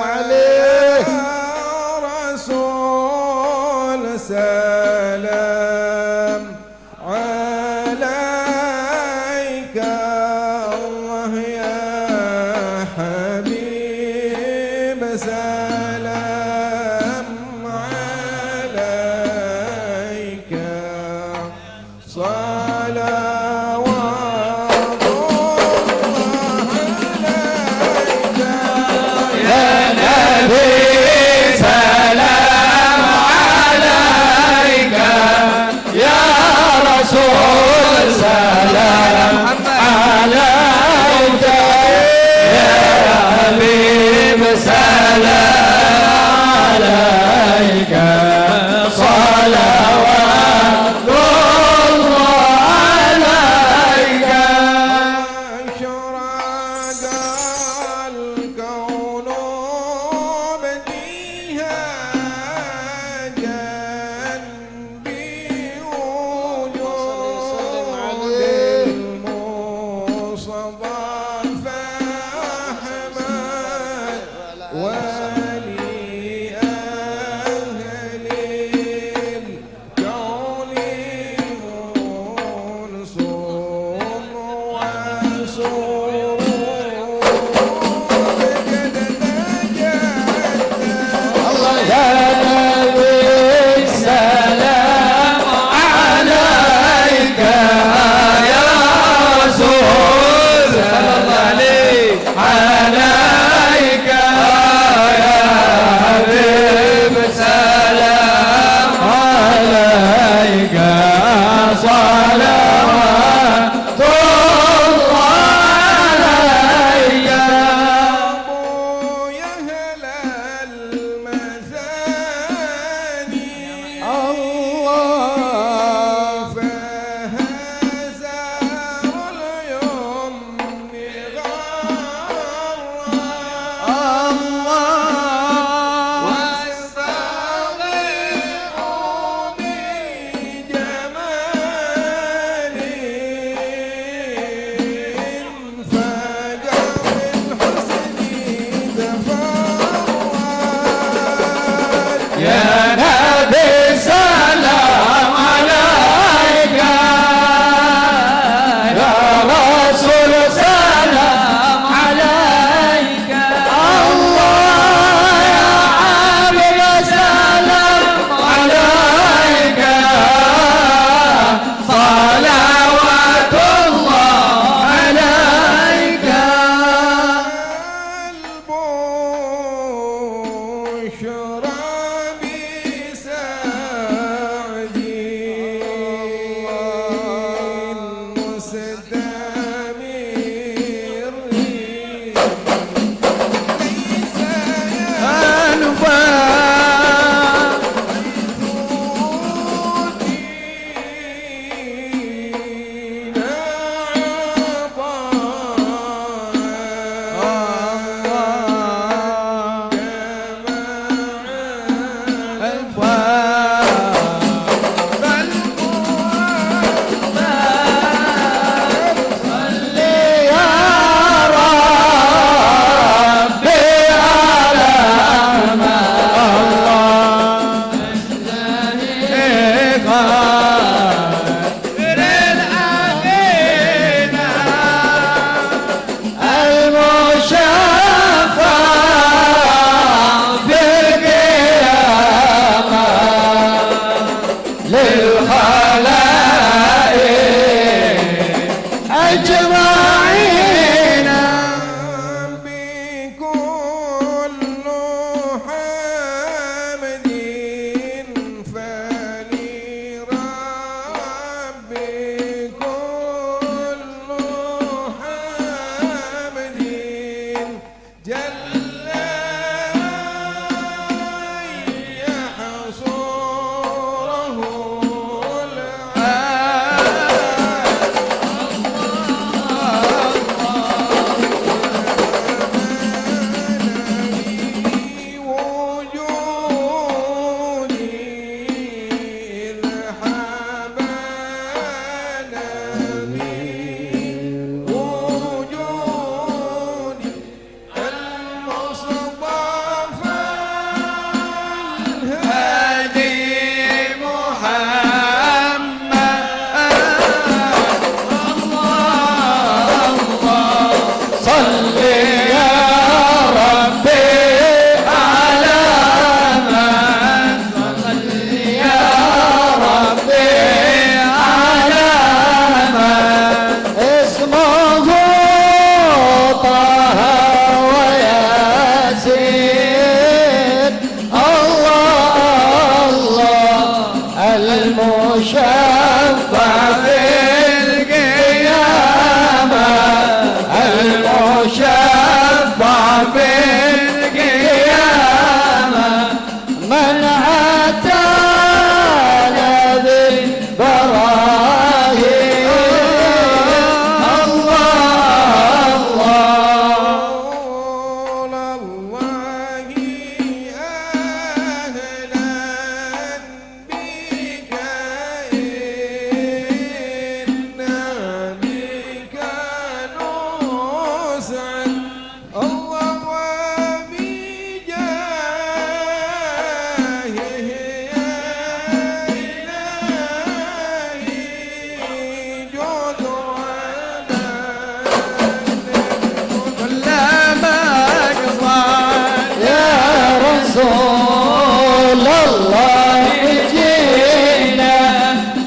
رسول الله جينا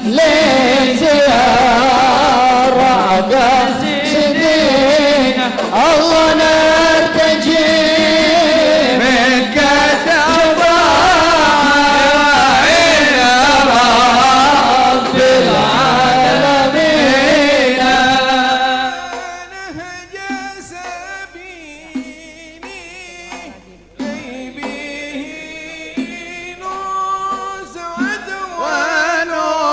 لزيارة قاصدين الله نرتجي منك شفاعة يا رب العالمين نهج سبيلي به نسعد وننشد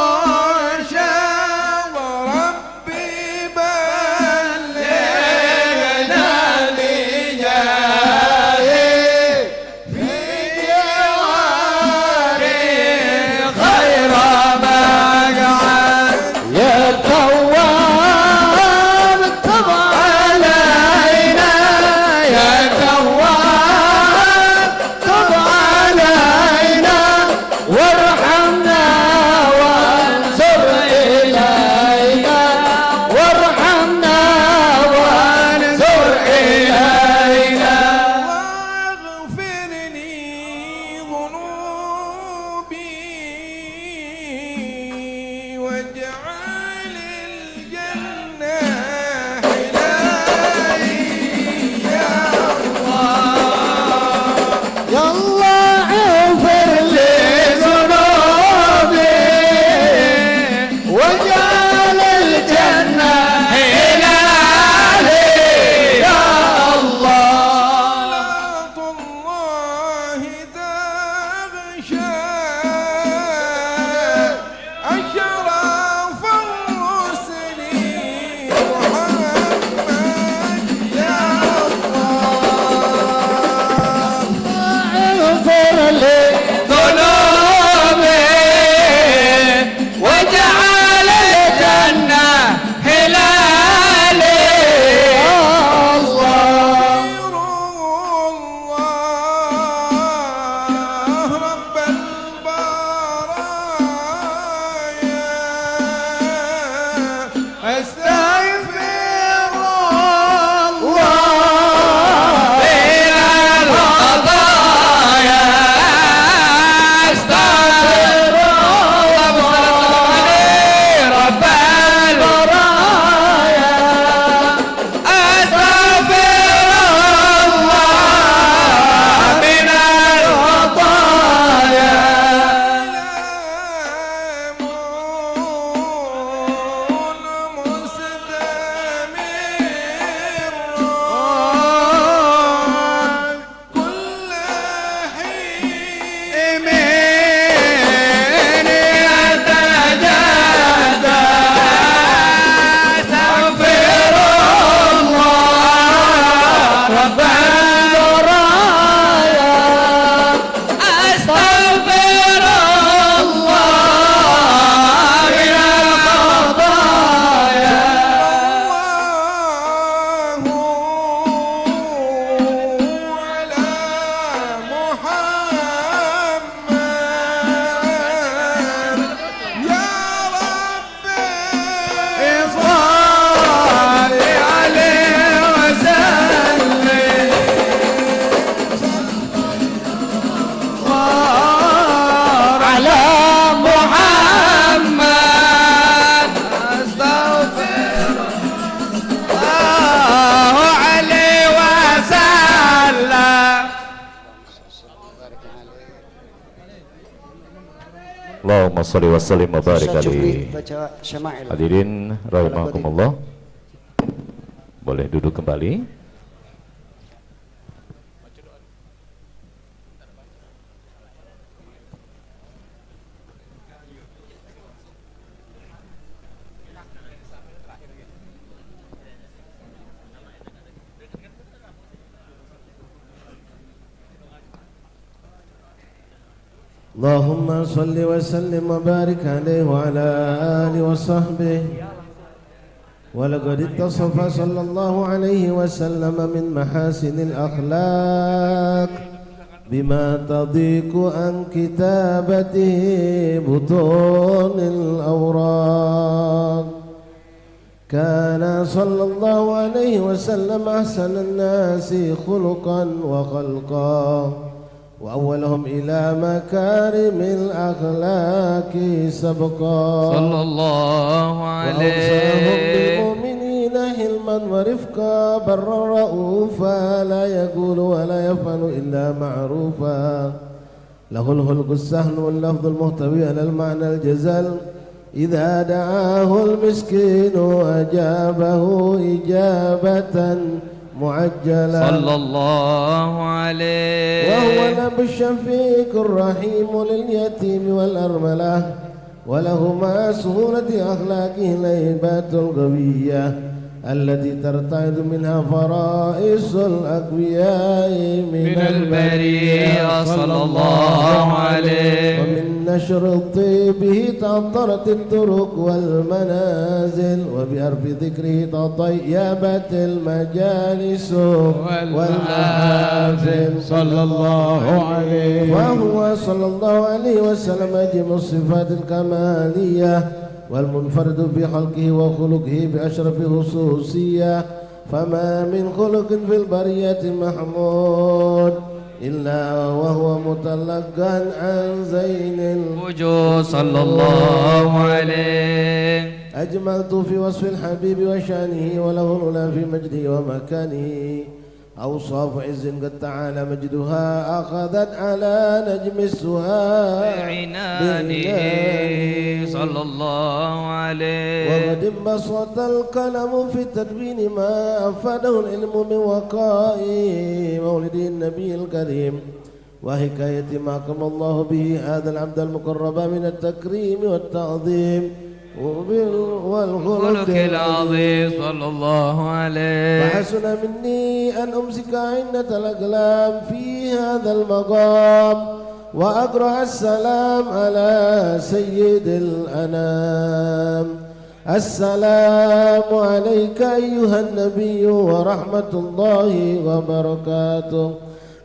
ربي بلغنا بجاهه في جواري خير مقعد يا تواب تب علينا يا تواب تب علينا وارحمنا وانصر إلينا وارحمنا وانصر إلينا واغفر لي ذنوبي واجعل الجنة إلهي يا يا الله اغفر لي ذنوبي واجعل الجنة إلهي يا الله صلاة الله تغشى أشرف الرسل محمد يا الله اغفر لي ذنوبي واجعل الجنة هلالي يا الله الله رب البرايا أستغفر الله من الخطايا استغفر الله رب البرايا استغفر الله من الخطايا كل حين من يتجدد استغفر الله رب البرايا استغفر الله من الخطايا صل عليه وسلم على محمد استغفر الله عليه وسلم Allahumma sholli wa sallim wa barik Ustaz alaihi. Syukri baca syama'il. Hadirin rahimakumullah. Boleh duduk kembali. اللهم صل وسلم وبارك عليه وعلى آله وصحبه. ولقد اتصف صلى الله عليه وسلم من محاسن الأخلاق بما تضيق عن كتابته بطون الأوراق. كان صلى الله عليه وسلم أحسن الناس خلقا وخلقا وأولهم إلى مكارم الأخلاق سبقا صلى الله وأوصاهم عليه بالمؤمنين حلما ورفقا برا رؤوفا لا يقول ولا يفعل إلا معروفا له الخلق السهل واللفظ المحتوي على المعنى الجزل إذا دعاه المسكين أجابه إجابة معجلة صلى الله عليه وهو الأب الشفيق الرحيم لليتيم والأرملة وله مع سهولة أخلاقه الهيبات القوية التي ترتعد منها فرائس الأقوياء من البرية صلى الله عليه ومن نشر طيبه تعطرت الطرق والمنازل وبأرب ذكره تطيبت المجالس والمحافل صلى الله عليه وهو صلى الله عليه وسلم أجم الصفات الكمالية والمنفرد بخلقه وخلقه بأشرف خصوصية فما من خلق في البرية محمود إلا وهو متلقى عن زين الوجود صلى الله عليه أجملت في وصف الحبيب وشانه وله الأولى في مجده ومكانه أوصاف عز قد تعالى مجدها أخذت على نجم السهى بعنانه صلى الله عليه وقد انبسط القلم في التدوين ما أفاده العلم من وقاء مولد النبي الكريم وحكاية ما أكرم الله به هذا العبد المقرب من التكريم والتعظيم والخلق العظيم صلى الله عليه فحسن مني أن أمسك عنة الأقلام في هذا المقام وأقرأ السلام على سيد الأنام السلام عليك أيها النبي ورحمة الله وبركاته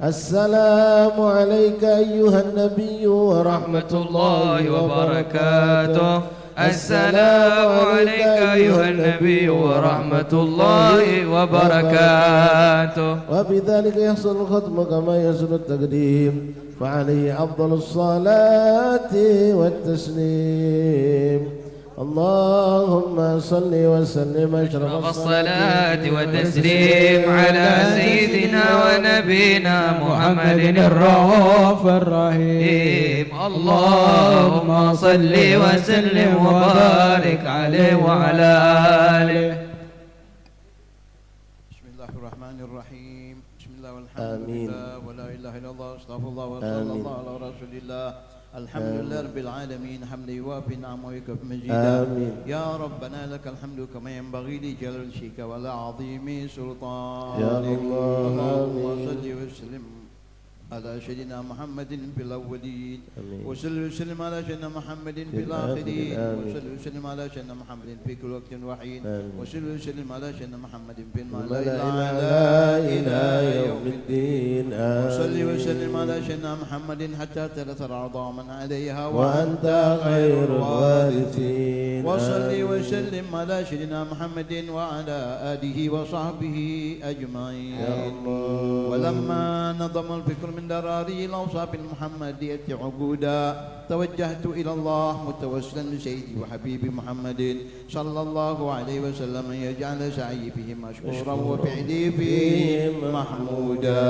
السلام عليك أيها النبي ورحمة الله وبركاته السلام عليك أيها النبي ورحمة الله وبركاته وبذلك يحصل الختم كما يحصل التقديم فعليه أفضل الصلاة والتسليم اللهم صل وسلم أشرف الصلاة والتسليم على سيدنا ونبينا محمد الرؤوف الرحيم اللهم صل وسلم وبارك عليه وعلى آله. بسم الله الرحمن الرحيم بسم الله والحمد لله ولا إله إلا الله استغفر الله وصلى الله على رسول الله الحمد لله رب العالمين حمد يوافي نعمه ويكف مجيدا يا ربنا لك الحمد كما ينبغي لجلال وجهك والعظيم سلطانك يا الله صل وسلم على سيدنا محمد في الأولين وصل وسلم على سيدنا محمد في الآخرين وصل وسلم على سيدنا محمد في كل وقت وحين وصل وسلم على سيدنا محمد في الملأ الأعلى إلى يوم الدين وصل وسلم على سيدنا محمد حتى ترث الأرض من عليها وأنت خير الوارثين وصل وسلم على سيدنا محمد وعلى آله وصحبه أجمعين ولما نظم الفكر من دراري الأوصاف المحمدية عبودا توجهت إلى الله متوسلا لسيدي وحبيبي محمد صلى الله عليه وسلم أن يجعل سعي فيه مشكورا وفعلي فيه محمودا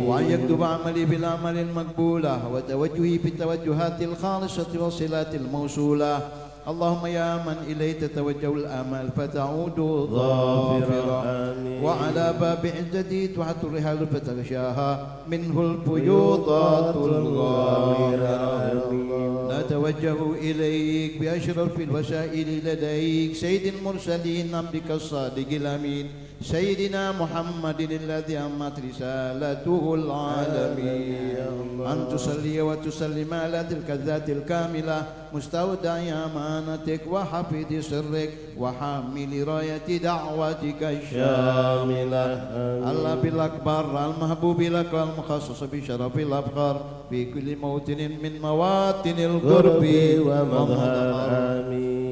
وأن يكتب عملي بالأعمال المقبولة وتوجهي بالتوجهات الخالصة والصلات الموصولة اللهم يا من إليه تتوجه الآمال فتعود ظافرة وعلى باب عزتي تحط الرحال فتغشاها منه الفيوضات الغامرة نتوجه إليك بأشرف الوسائل لديك سيد المرسلين عبدك الصادق الأمين سيدنا محمد الذي أمت رسالته العالمين أن تصلي وتسلم على تلك الذات الكاملة مستودع أمانتك وحفظ سرك وحامل راية دعوتك الشاملة الله بالأكبر المحبوب لك والمخصص بشرف الأبخار في كل موطن من مواطن القرب ومظهر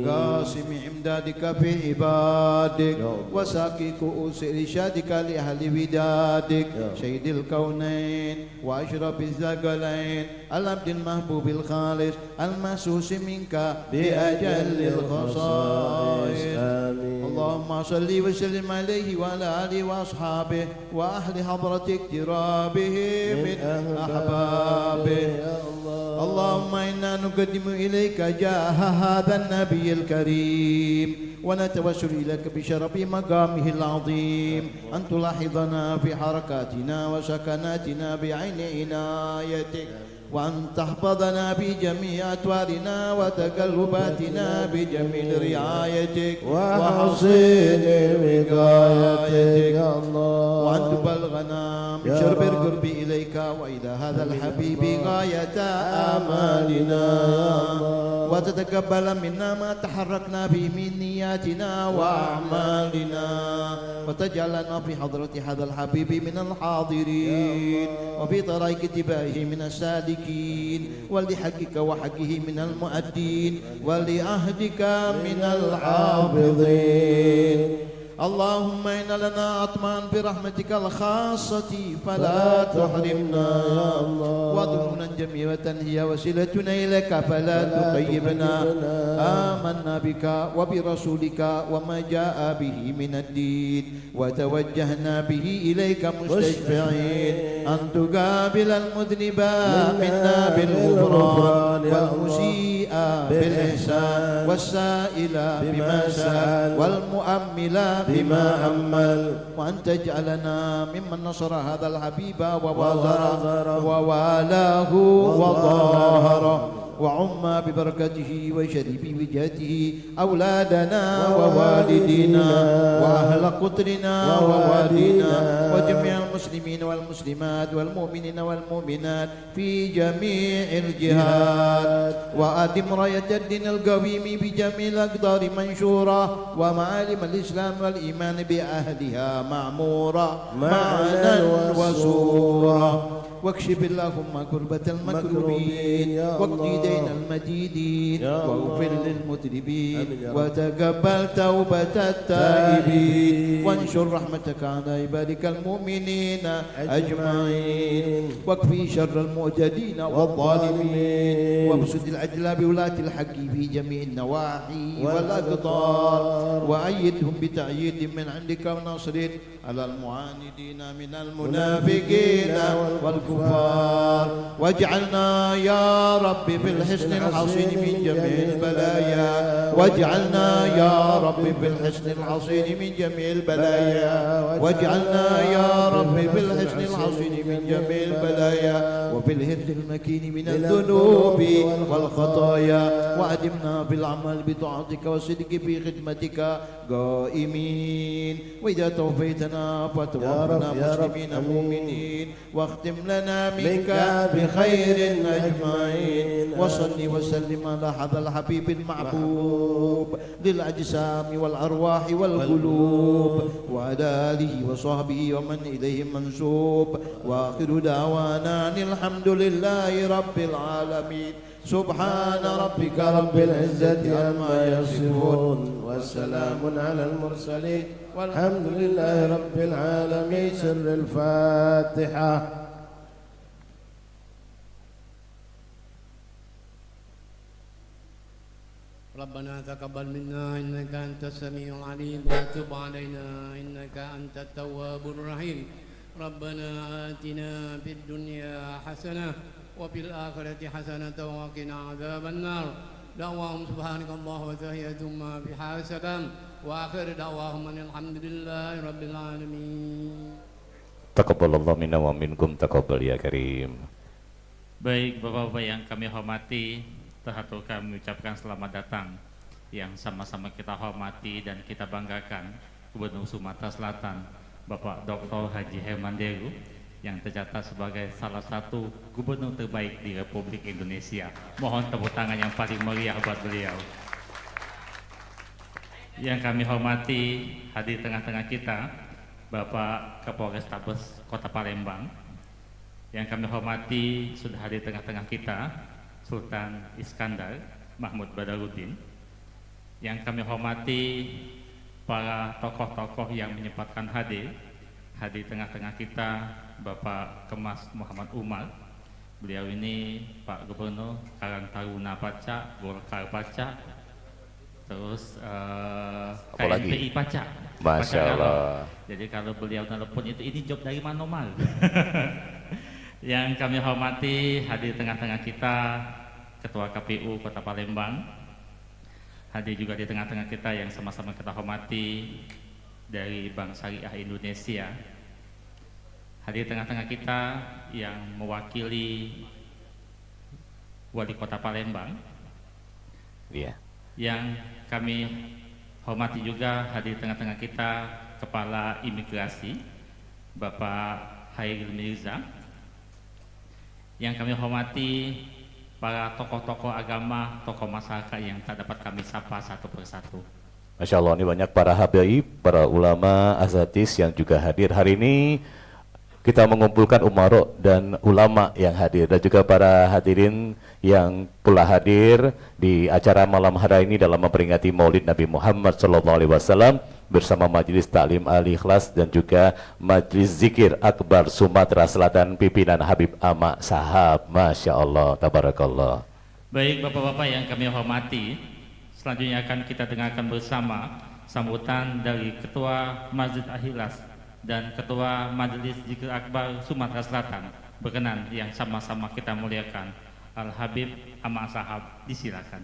قاسم إمدادك في عبادك وساقي كؤوس إرشادك لأهل ودادك شهيد الكونين وأشرف الثقلين العبد المحبوب الخالص المسوس منك بأجل الخصائص. اللهم صل وسلم عليه وعلى آله وأصحابه وأهل حضرة اقترابه من أحبابه. اللهم إنا نقدم إليك جاه هذا النبي الكريم ونتوسل إليك بشرف مقامه العظيم أن تلاحظنا في حركاتنا وسكناتنا بعين عنايتك وأن تحفظنا بجميع أطوارنا وتقلباتنا بجميل رعايتك وحصين وقايتك يا الله، وأن تبلغنا من شرب القرب إليك وإلى هذا الحبيب غاية آمالنا وتتقبل منا ما تحركنا به من نياتنا وأعمالنا وتجعلنا في حضرة هذا الحبيب من الحاضرين وفي طريق اتباعه من السالكين ولحقك وحقه من المؤدين ولعهدك من الحافظين. اللهم إن لنا أطمعا برحمتك الخاصة فلا تحرمنا يا الله، وظنونا جميلة هي وسيلتنا إليك فلا تخيبنا. آمنا بك وبرسولك وما جاء به من الدين وتوجهنا به إليك مستشفعين أن تقابل المذنب منا بالغفران والمسيء بالإحسان والسائل بما سأل والمؤمل بما أمل، وأن تجعلنا ممن نصر هذا الحبيب ووالاه وظاهره وعم ببركته وشرب وجهته أولادنا ووالدينا وأهل قطرنا ووالدينا وجميع المسلمين والمسلمات والمؤمنين والمؤمنات في جميع الجهات، وأدم راية الدين القويم بجميع الأقدار منشورة ومعالم الإسلام والإيمان بأهلها معمورة معنا وسورة، واكشف اللهم كربة المكروبين واقضي دين المديدين واغفر للمذنبين وتقبل توبة التائبين وانشر رحمتك على عبادك المؤمنين أجمعين، واكفي شر المعتدين والظالمين وابسط العدل بولاة الحق في جميع النواحي والأقطار، وأيدهم بتأييد من عندك ونصر على المعاندين من المنافقين والكفار، واجعلنا يا رب في الحسن الحصين من جميع البلايا، واجعلنا يا رب في الحسن الحصين من جميع البلايا، واجعلنا يا رب في الحسن الحصين من جميع البلايا وفي الهرج المكين من الذنوب والخطايا، وأدمنا بالعمل بطاعتك والصدق في خدمتك قائمين، وإذا توفيتنا فتوفنا مسلمين مؤمنين، واختم لنا منك بخير أجمعين، وصل وسلم على هذا الحبيب المحبوب للأجسام والأرواح والقلوب وعلى آله وصحبه ومن إليهم منسوب، وآخر دعوانا الحمد لله رب العالمين. سبحان ربك رب العزة عما يصفون وسلام على المرسلين والحمد لله رب العالمين. سر الفاتحة. ربنا تقبل منا إنك أنت السميع العليم وتب علينا إنك أنت التواب الرحيم. ربنا آتنا في الدنيا حسنة وفي الآخرة حسنة وقنا عذاب النار. دعواهم سبحانك الله وتحيتهم فيها سلام وآخر دعواهم أن الحمد لله رب العالمين. Taqabbalallahu minna wa minkum taqabbal ya karim. Baik Bapak-Bapak yang kami hormati, terhatur kami mengucapkan selamat datang yang sama-sama kita hormati dan kita banggakan Gubernur Sumatera Selatan Bapak Dr. Haji Herman Deru yang tercatat sebagai salah satu gubernur terbaik di Republik Indonesia. Mohon tepuk tangan yang paling meriah buat beliau. Yang kami hormati hadir tengah-tengah kita Bapak Kapolrestabes Kota Palembang. Yang kami hormati sudah hadir tengah-tengah kita Sultan Iskandar Mahmud Badarudin. Yang kami hormati para tokoh-tokoh yang menyempatkan hadir di tengah-tengah kita, Bapak Kemas Muhammad Umar. Beliau ini Pak Gubernur Karang Taruna Pacak, Golkar Pacak, terus KNPI Pacak. Masya Allah. Jadi kalau beliau telepon itu ini job dari mana Umar? Yang kami hormati hadir tengah-tengah kita Ketua KPU Kota Palembang, hadir juga di tengah-tengah kita yang sama-sama kita hormati dari Bank Syariah Indonesia, hadir tengah-tengah kita yang mewakili Wali Kota Palembang, yang kami hormati juga hadir tengah-tengah kita Kepala Imigrasi Bapak Hairil Mirza, yang kami hormati para tokoh-tokoh agama, tokoh masyarakat yang tak dapat kami sapa satu persatu. Masya Allah, ini banyak para habaib, para ulama, asatis yang juga hadir hari ini. Kita mengumpulkan umarok dan ulama yang hadir dan juga para hadirin yang pula hadir di acara malam hari ini dalam memperingati Maulid Nabi Muhammad SAW bersama Majelis Taklim Al-Ikhlas dan juga Majelis Zikir Akbar Sumatera Selatan pimpinan Habib Amak Sahab. Masya Allah, tabarakallah. Baik Bapak-Bapak yang kami hormati, selanjutnya akan kita dengarkan bersama sambutan dari Ketua Masjid Al-Ikhlas dan Ketua Majelis Zikir Akbar Sumatera Selatan. Berkenan yang sama-sama kita muliakan Al-Habib Amak Sahab, disilakan.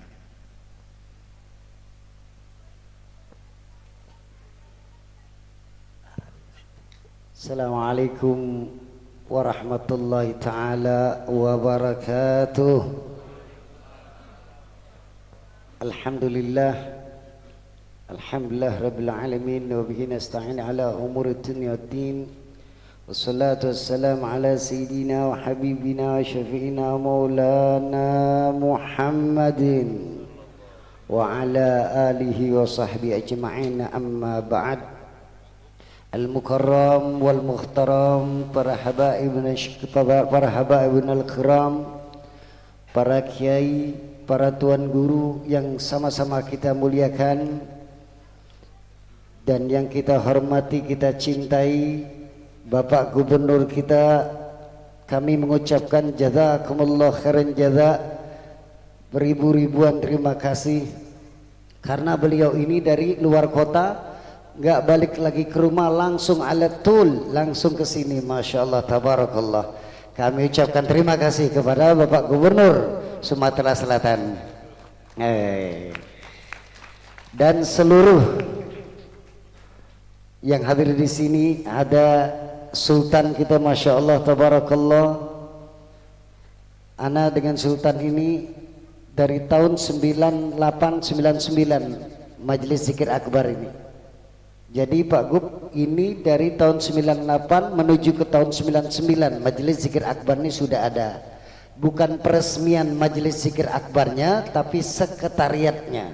Assalamualaikum warahmatullahi ta'ala wabarakatuh. Alhamdulillah, alhamdulillah rabbil alamin, wa bihi nasta'in ala umuri dunya waddin, wassalatu wassalamu ala sayyidina wa habibina wa syafi'ina maulana Muhammadin wa ala alihi wa sahbihi ajma'in, amma ba'd. Al-Mukarram wal Mukhtaram, para habaibun al-kiram, para kiai, para tuan guru yang sama-sama kita muliakan dan yang kita hormati, kita cintai, Bapak Gubernur kita, kami mengucapkan jazakumullah khairan jaza, beribu-ribuan terima kasih, karena beliau ini dari luar kota, nggak balik lagi ke rumah, langsung alatul, langsung ke sini. Masya Allah, tabarakallah. Kami ucapkan terima kasih kepada Bapak Gubernur Sumatera Selatan dan seluruh yang hadir di sini. Ada Sultan kita, Masya Allah, tabarakallah. Ana dengan Sultan ini dari tahun 9899 Majelis Zikir Akbar ini. Jadi Pak Gub ini dari tahun 98 menuju ke tahun 99 Majelis Zikir Akbar ini sudah ada. Bukan peresmian Majelis Zikir Akbarnya, tapi sekretariatnya.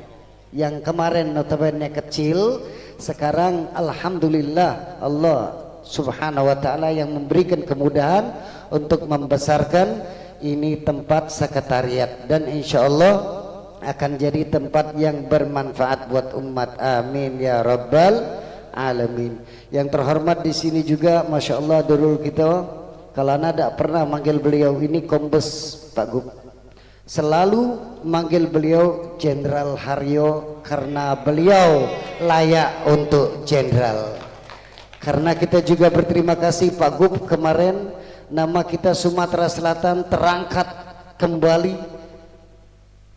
Yang kemarin notabene kecil, sekarang alhamdulillah Allah Subhanahu wa taala yang memberikan kemudahan untuk membesarkan ini tempat sekretariat, dan insya Allah akan jadi tempat yang bermanfaat buat umat. Amin ya rabbal alamin. Yang terhormat di sini juga, Masya Allah, dulur kita, kalau anda tidak pernah manggil beliau ini Kombes Pak Gub, selalu manggil beliau Jenderal Haryo, karena beliau layak untuk jenderal. Karena kita juga berterima kasih Pak Gub, kemarin nama kita Sumatera Selatan terangkat kembali,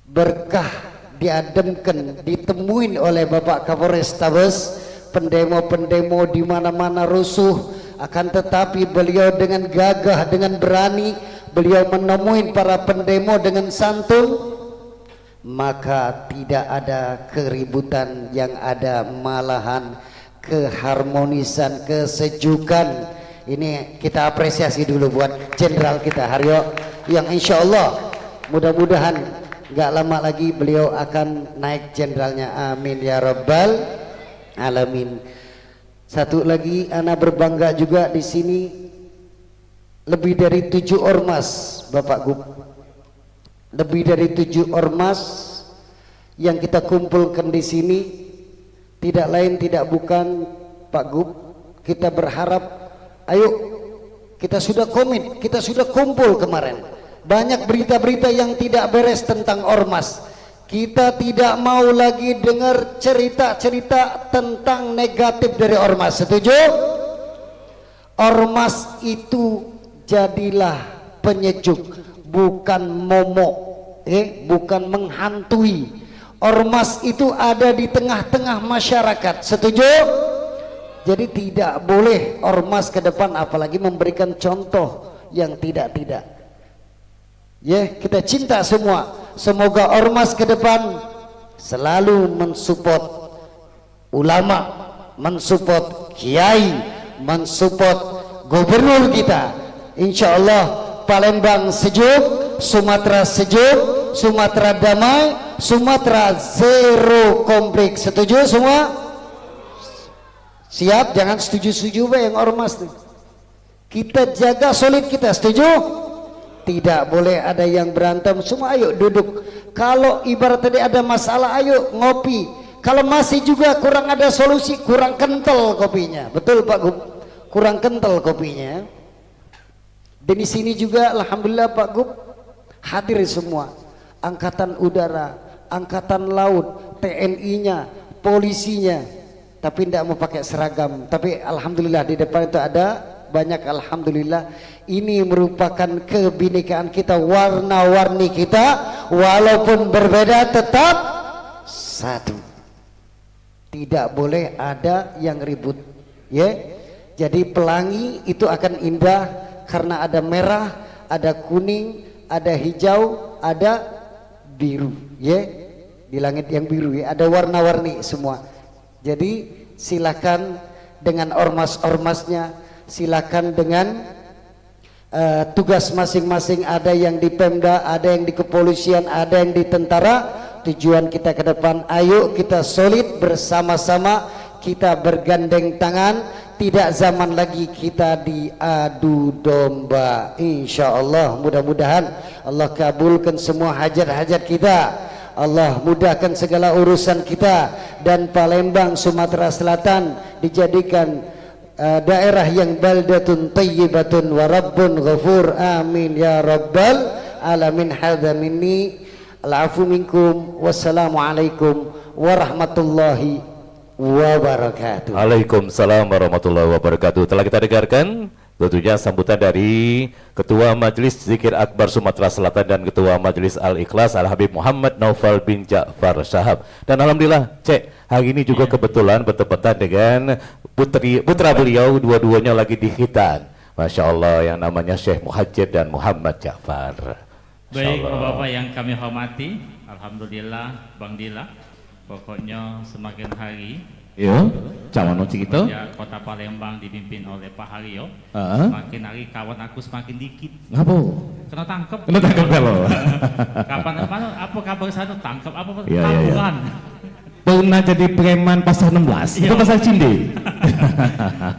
berkah diademkan, ditemuin oleh Bapak Kapolres Tabes. Pendemo-pendemo di mana-mana rusuh, akan tetapi beliau dengan gagah, dengan berani, beliau menemui para pendemo dengan santun, maka tidak ada keributan, yang ada malahan keharmonisan, kesejukan. Ini kita apresiasi dulu buat jenderal kita Haryo, yang insya Allah mudah-mudahan gak lama lagi beliau akan naik jenderalnya. Amin ya rabbal alamin. Satu lagi, ana berbangga juga di sini, lebih dari 7 ormas Bapak Gub, lebih dari 7 ormas yang kita kumpulkan di sini tidak lain tidak bukan Pak Gub. Kita berharap, ayo kita sudah komit, kita sudah kumpul kemarin. Banyak berita-berita yang tidak beres tentang ormas. Kita tidak mau lagi dengar cerita-cerita tentang negatif dari ormas. Setuju? Ormas itu jadilah penyejuk, bukan momok, bukan menghantui. Ormas itu ada di tengah-tengah masyarakat. Setuju? Jadi tidak boleh ormas ke depan apalagi memberikan contoh yang tidak-tidak. Ya, kita cinta semua. Semoga ormas ke depan selalu mensupport ulama, mensupport kiai, mensupport gubernur kita. Insya Allah Palembang sejuk, Sumatera sejuk, Sumatera damai, Sumatera zero konflik. Setuju semua? Siap? Jangan setuju-setuju yang ormas tuh. Kita jaga solid kita. Setuju? Tidak boleh ada yang berantem. Semua ayo duduk. Kalau ibarat tadi ada masalah, ayo ngopi. Kalau masih juga kurang ada solusi, kurang kental kopinya. Betul Pak Gub? Kurang kental kopinya. Dan di sini juga alhamdulillah Pak Gub hadir semua. Angkatan udara, angkatan laut, TNI-nya, polisinya. Tapi tidak mau pakai seragam. Tapi alhamdulillah di depan itu ada banyak, alhamdulillah. Ini merupakan kebinekaan kita, warna-warni kita walaupun berbeda tetap satu. Tidak boleh ada yang ribut, ya. Jadi pelangi itu akan indah karena ada merah, ada kuning, ada hijau, ada biru, ya. Di langit yang biru ya, ada warna-warni semua. Jadi silakan dengan ormas-ormasnya, silakan dengan tugas masing-masing. Ada yang di Pemda, ada yang di kepolisian, ada yang di tentara. Tujuan kita ke depan, ayo kita solid bersama-sama, kita bergandeng tangan. Tidak zaman lagi kita diadu domba. Insya Allah mudah-mudahan Allah kabulkan semua hajat-hajat kita. Allah mudahkan segala urusan kita, dan Palembang Sumatera Selatan dijadikan daerah yang baldatun tayyibatun wa rabbun ghafur. Amin ya rabbal alamin. Hadza minni, al-afu minkum, wassalamualaikum warahmatullahi wabarakatuh. Waalaikumsalam warahmatullahi wabarakatuh. Telah kita dengarkan tentunya sambutan dari Ketua Majelis Zikir Akbar Sumatera Selatan dan Ketua Majelis Al-Ikhlas Al-Habib Muhammad Naufal bin Ja'far Shahab. Dan alhamdulillah Cek, hari ini juga kebetulan bertepatan dengan putra beliau, dua-duanya lagi di khitan. Masya Allah, yang namanya Syekh Muhajir dan Muhammad Ja'far. Baik Bapak-Bapak yang kami hormati, alhamdulillah Bang Dila, pokoknya semakin hari Yo, cawan kita. Ya, Kota Palembang dipimpin oleh Pak Haryo. Semakin hari kawan aku semakin dikit. Ngapa? Kena tangkep. Kena tangkep kalau. Kapan apa kabar sana tangkep apa kaburan? Pernah jadi preman pasar 16. Itu pasar Cinde.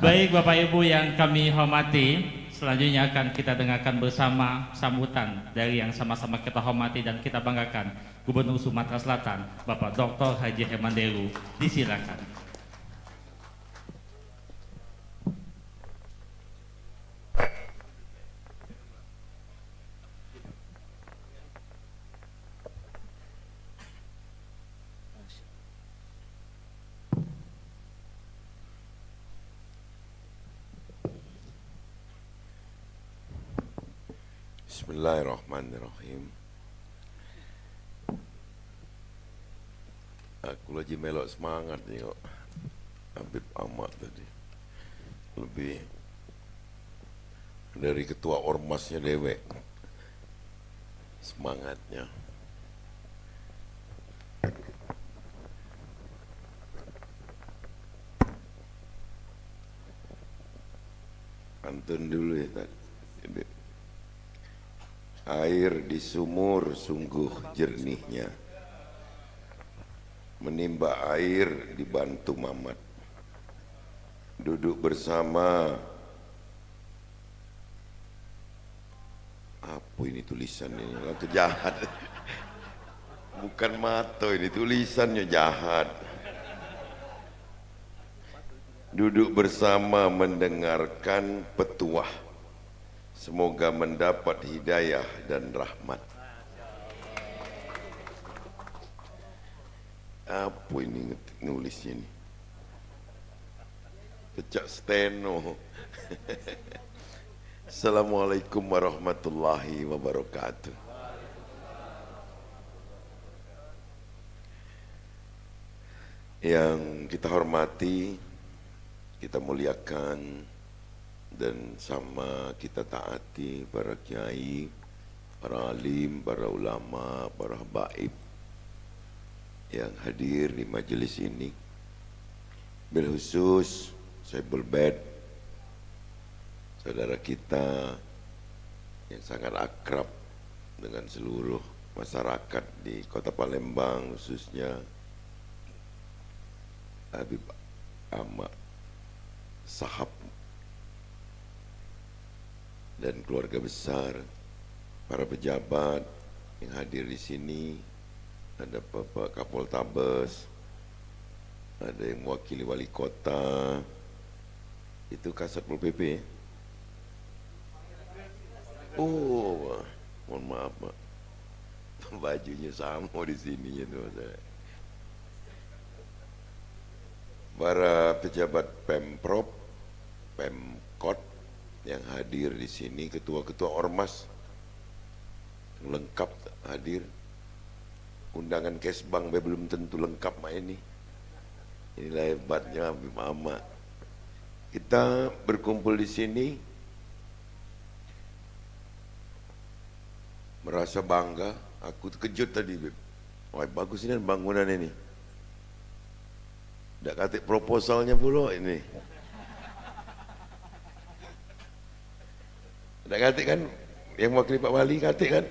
Baik Bapak Ibu yang kami hormati, selanjutnya akan kita dengarkan bersama sambutan dari yang sama-sama kita hormati dan kita banggakan, Gubernur Sumatera Selatan, Bapak Dr. Haji Hemanderu. Disilakan. Bismillahirrahmanirrahim. Aku lagi melok semangat nih kok Habib Ahmad tadi. Lebih dari ketua ormasnya dewek semangatnya. Pantun dulu ya tadi. Air di sumur sungguh jernihnya, menimba air dibantu Mamat, duduk bersama. Apa ini tulisan ini? Lagu jahat. Bukan mata ini, tulisannya jahat. Duduk bersama mendengarkan petuah, semoga mendapat hidayah dan rahmat. Apa ini nulisnya ini? Pecah steno. Assalamualaikum warahmatullahi wabarakatuh. Yang kita hormati, kita muliakan, dan sama kita taati para kiai, para alim, para ulama, para habaib yang hadir di majelis ini. Bil khusus Saibul Bed, saudara kita yang sangat akrab dengan seluruh masyarakat di Kota Palembang, khususnya Habib Ahmad Sahab dan keluarga besar, para pejabat yang hadir di sini, ada Bapak Kapoltabes, ada yang mewakili wali kota, itu Kasatpol PP. Oh, mohon maaf Pak, bajunya sama di sini itu. Para pejabat Pemprov, Pemkot yang hadir di sini, ketua-ketua ormas lengkap hadir. Undangan Kesbang belum tentu lengkap mak ini. Inilah hebatnya Habib Ahmad. Kita berkumpul di sini merasa bangga. Aku terkejut tadi, Beb. Wah, bagus ini bangunan ini. Tidak kata proposalnya pula ini. Tidak kata kan, yang mewakili Pak Wali kata kan,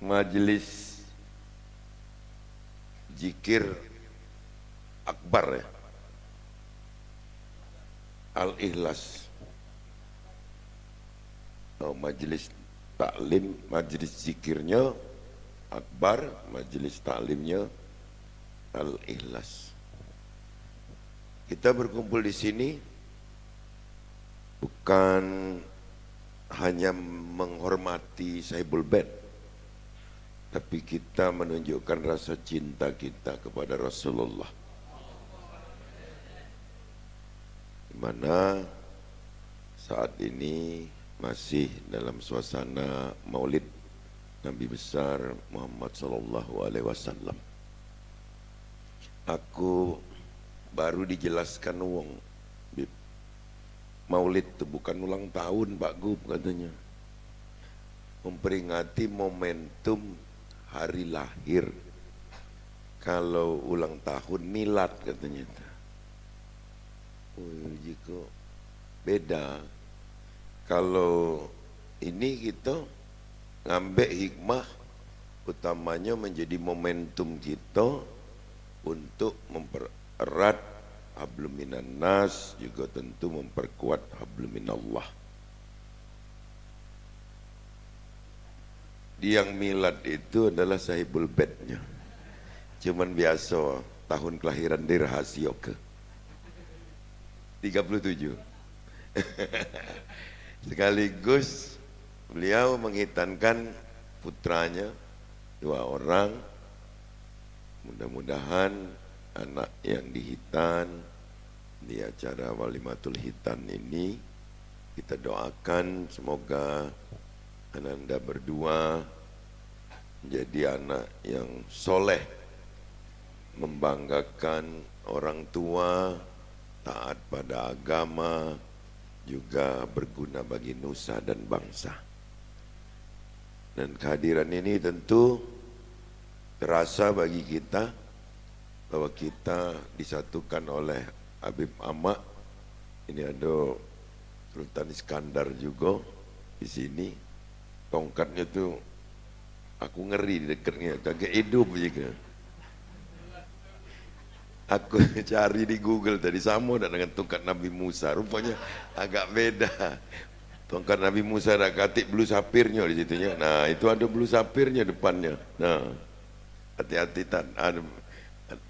Majelis Zikir Akbar ya, Al-Ikhlas. Oh, majelis taklim, majelis zikirnya Akbar, majelis taklimnya Al-Ikhlas. Kita berkumpul di sini bukan hanya menghormati Saibul Bed, tapi kita menunjukkan rasa cinta kita kepada Rasulullah, di mana saat ini masih dalam suasana Maulid Nabi besar Muhammad sallallahu alaihi wasallam. Aku baru dijelaskan wong, Bib, Maulid itu bukan ulang tahun Pak Gub katanya, memperingati momentum hari lahir. Kalau ulang tahun milad katanya. Oh, jika beda. Kalau ini kita ngambil hikmah utamanya menjadi momentum kita untuk mempererat hablum minan nas, juga tentu memperkuat hablum minallah. Yang milad itu adalah Sahibul Bednya, cuman biasa tahun kelahiran dia rahasia ke 37. Sekaligus beliau menghitankan putranya 2 orang. Mudah-mudahan anak yang dihitan di acara Walimatul Hitan ini, kita doakan semoga ananda berdua menjadi anak yang soleh, membanggakan orang tua, taat pada agama, juga berguna bagi nusa dan bangsa. Dan kehadiran ini tentu terasa bagi kita bahwa kita disatukan oleh Habib Ahmad. Ini ada Sultan Iskandar juga di sini. Tongkatnya tuh aku ngeri di dekatnya, kagak hidup juga. Aku cari di Google tadi, sama dengan tongkat Nabi Musa, rupanya agak beda. Tongkat Nabi Musa ada katik blue sapirnya di situnya. Nah, itu ada blue sapirnya depannya. Nah, Hati-hati Tan. Aduh,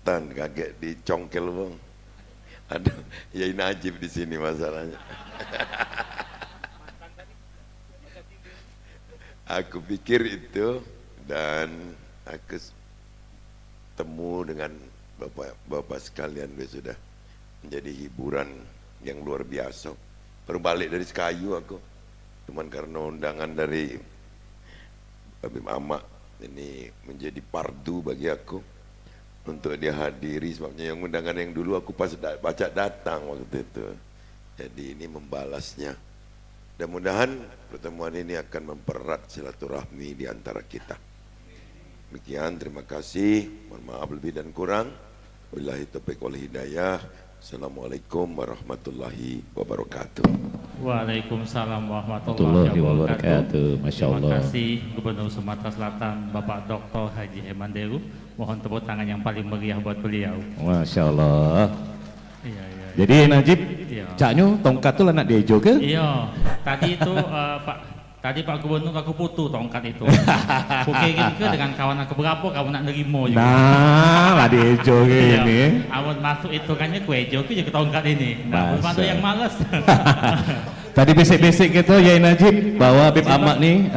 Tan kaget dicongkel bang. Aduh, Yai Najib di sini masalahnya. Aku pikir itu, dan aku temu dengan bapak-bapak sekalian sudah menjadi hiburan yang luar biasa. Baru balik dari Sekayu aku, cuman karena undangan dari Habib Ahmad ini menjadi pardu bagi aku untuk dihadiri, sebabnya yang undangan yang dulu aku pas baca datang waktu itu. Jadi ini membalasnya. Mudah-mudahan pertemuan ini akan mempererat silaturahmi di antara kita. Demikian, terima kasih. Mohon maaf lebih dan kurang. Wabillahi taufiq wal hidayah. Assalamualaikum warahmatullahi wabarakatuh. Waalaikumsalam warahmatullahi wabarakatuh. Masya Allah. Terima kasih Gubernur Sumatera Selatan Bapak Dr. Haji Eman Deru. Mohon tepuk tangan yang paling meriah buat beliau. Masya Allah. Iya. Jadi Najib, iya. Caknyo tongkat tuh anak diejo ke? Iya. Tadi itu Pak Gubernur aku putu tongkat itu. Aku kirim ke dengan kawan aku berapa kamu nak nerimo juga. Nah, lah diejo Iya. ini. Awal masuk itu kannya kue ejo ke tongkat ini. Nah, ada yang malas. Tadi basic-basic gitu Yai Najib bahwa Habib Ahmad nih,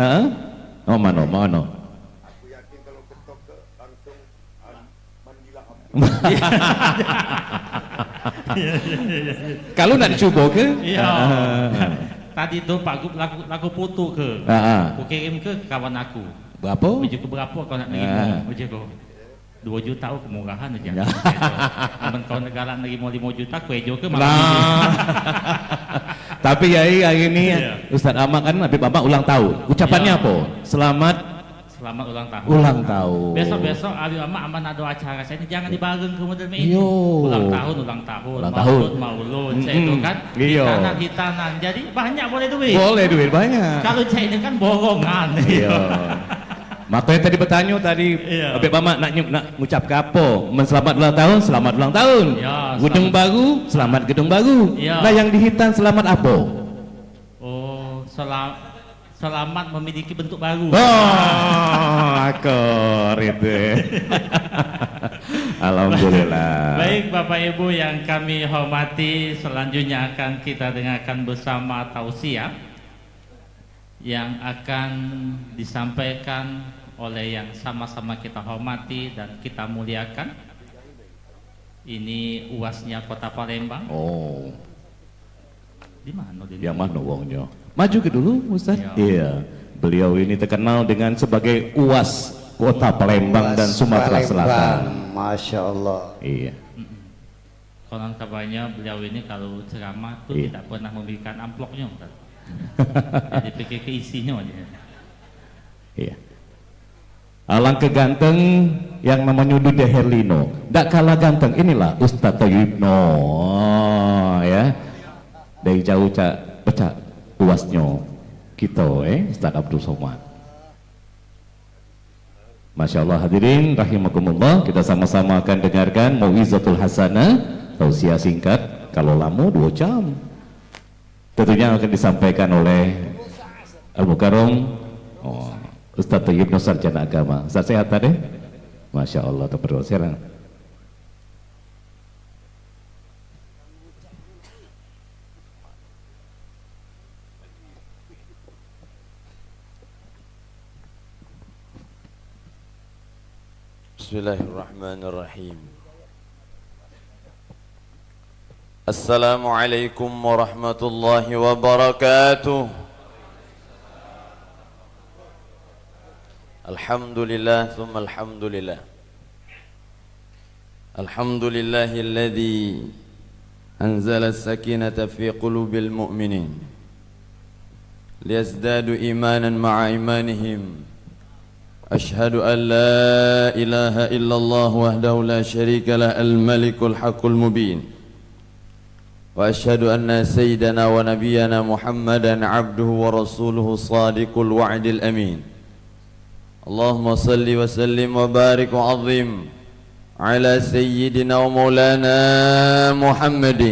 oh mana. Aku yakin kalau ketok ke langsung mandilah. Kalau nak dicoba ke? Iya. Tadi tuh Pak Gub laku putu ke. Aku kirim ke kawan aku. Berapa? Uji ke berapa kau nak nerima? Uji kau 2 juta kemurahan aja. Aman kau negara nerima 5 juta kue jo ke malah. Tapi Yai hari ini Ustaz Ahmad kan Habib Ahmad ulang tahun. Ucapannya apa? Selamat ulang tahun. Ulang tahun. Besok Habib Ahmad aman ada acara. Saya ini jangan dibareng ke model ini. Yo. Ulang tahun. Maulud. Saya itu kan hitanan. Jadi banyak boleh duit. Banyak. Kalau saya ini kan borongan. Iya. Makanya tadi bertanya Habib Ahmad nak ngucap ke apa? Selamat ulang tahun, selamat ulang tahun. Ya, gedung baru, selamat gedung baru. Ya. Nah yang dihitan selamat apa? Oh, selamat memiliki bentuk baru. Oh, akor itu. Alhamdulillah. Baik Bapak Ibu yang kami hormati, selanjutnya akan kita dengarkan bersama tausiah yang akan disampaikan oleh yang sama-sama kita hormati dan kita muliakan. Ini UASnya Kota Palembang. Oh. Di mana dia? Yang mana uangnya? Maju ke dulu Ustaz. Iya. Beliau ini terkenal dengan sebagai UAS Kota Palembang dan Sumatera Selatan. Masya Allah. Iya. Konon kabarnya beliau ini kalau ceramah tuh tidak pernah memberikan amplopnya, Ustaz. Jadi pikir ke isinya aja. Iya. Alangkah ganteng yang namanya Dude Herlino. Tak kalah ganteng inilah Ustaz Tayyibno. Ya. Dari jauh pecah UASnya kita Ustaz Abdul Somad. Masya Allah hadirin rahimakumullah, kita sama-sama akan dengarkan Mau'izatul Hasanah, tausiah singkat kalau lama 2 jam. Tentunya akan disampaikan oleh Al-Mukarram Ustaz Tayyibno sarjana agama. Ustaz sehat tadi? Masya Allah, terberdoa serang. Bismillahirrahmanirrahim. Assalamualaikum warahmatullahi wabarakatuh. Alhamdulillah thumma alhamdulillah. Alhamdulillahilladzi anzala as-sakinata fi qulubil mu'minin liyazdadu imanan ma'a imanihim. أشهد أن لا إله إلا الله وحده لا شريك له الملك الحق المبين وأشهد أن سيدنا ونبينا محمدا عبده ورسوله الصادق الوعد الأمين اللهم صل وسلم وبارك وعظم على سيدنا ومولانا محمد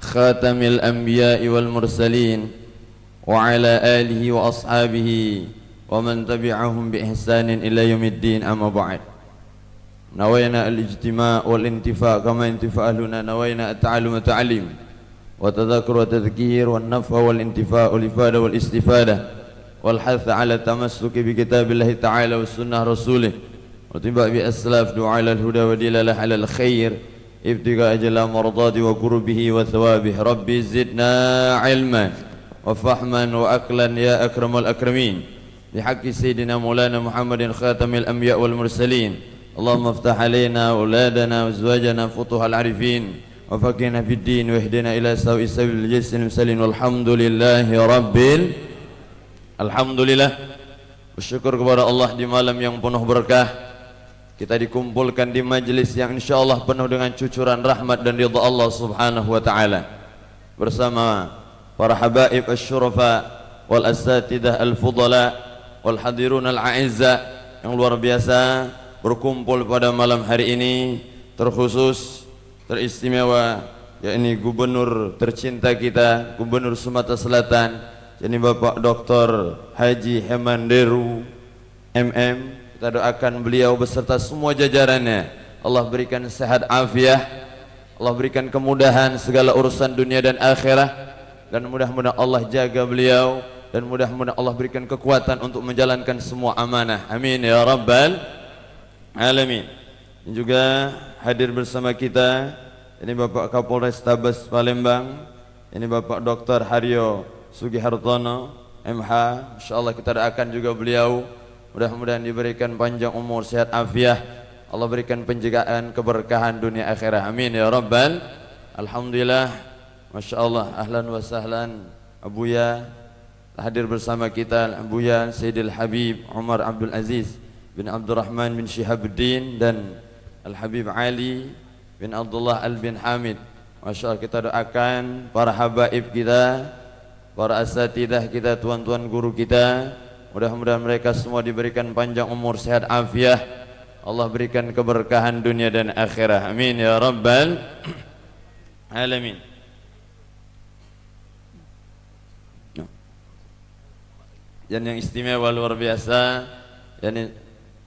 خاتم الأنبياء والمرسلين وعلى آله وأصحابه ومن تبعهم بإحسان إلى يوم الدين أما بعد نوينا الاجتماع والانتفاع كما انتفاع أهلنا نوينا التعلم والتعليم وتذكر والتذكير والنفع والانتفاع والإفادة والاستفادة والحث على التمسك بكتاب الله تعالى والسنة رسوله واتباع بأسلاف دعاء الهدى ودلالة على الخير ابتغاء أجل مرضات وقربه وثوابه ربي زدنا علما وفهما وأكلا يا أكرم الأكرمين بحق سيدنا مولانا محمد خاتم الأنبياء والمرسلين اللهم افتح علينا أولادنا وأزواجنا فتوح العارفين وفقهنا في الدين واهدنا إلى سواء السبيل الجسد المسلين والحمد لله Alhamdulillah bersyukur kepada Allah di malam yang penuh berkah kita dikumpulkan di majlis yang insyaallah penuh dengan cucuran rahmat dan ridha Allah subhanahu wa ta'ala bersama para habaib asy-syurafa wal asatidah al-fudala wal hadirun al-a'izza yang luar biasa berkumpul pada malam hari ini terkhusus teristimewa yakni gubernur tercinta kita gubernur Sumatera Selatan yakni Bapak Dr. Haji Hemanderu MM kita doakan beliau beserta semua jajarannya Allah berikan sehat afiah Allah berikan kemudahan segala urusan dunia dan akhirat dan mudah-mudahan Allah jaga beliau dan mudah-mudahan Allah berikan kekuatan untuk menjalankan semua amanah amin ya rabbal alamin dan juga hadir bersama kita ini Bapak Kapolres Tabes Palembang ini Bapak Dr. Haryo Sugihartono MH insyaallah kita doakan juga beliau mudah-mudahan diberikan panjang umur sehat afiah Allah berikan penjagaan keberkahan dunia akhirat amin ya rabbal alhamdulillah masyaallah ahlan wa sahlan Abuya hadir bersama kita Abuya Sayyidil Habib Umar Abdul Aziz bin Abdurrahman bin Syihabuddin dan Al Habib Ali bin Abdullah Al bin Hamid masyaallah kita doakan para habaib kita para asatidah kita, tuan-tuan guru kita mudah-mudahan mereka semua diberikan panjang umur, sehat afiah Allah berikan keberkahan dunia dan akhirat amin ya rabbal alamin dan yang istimewa luar biasa yakni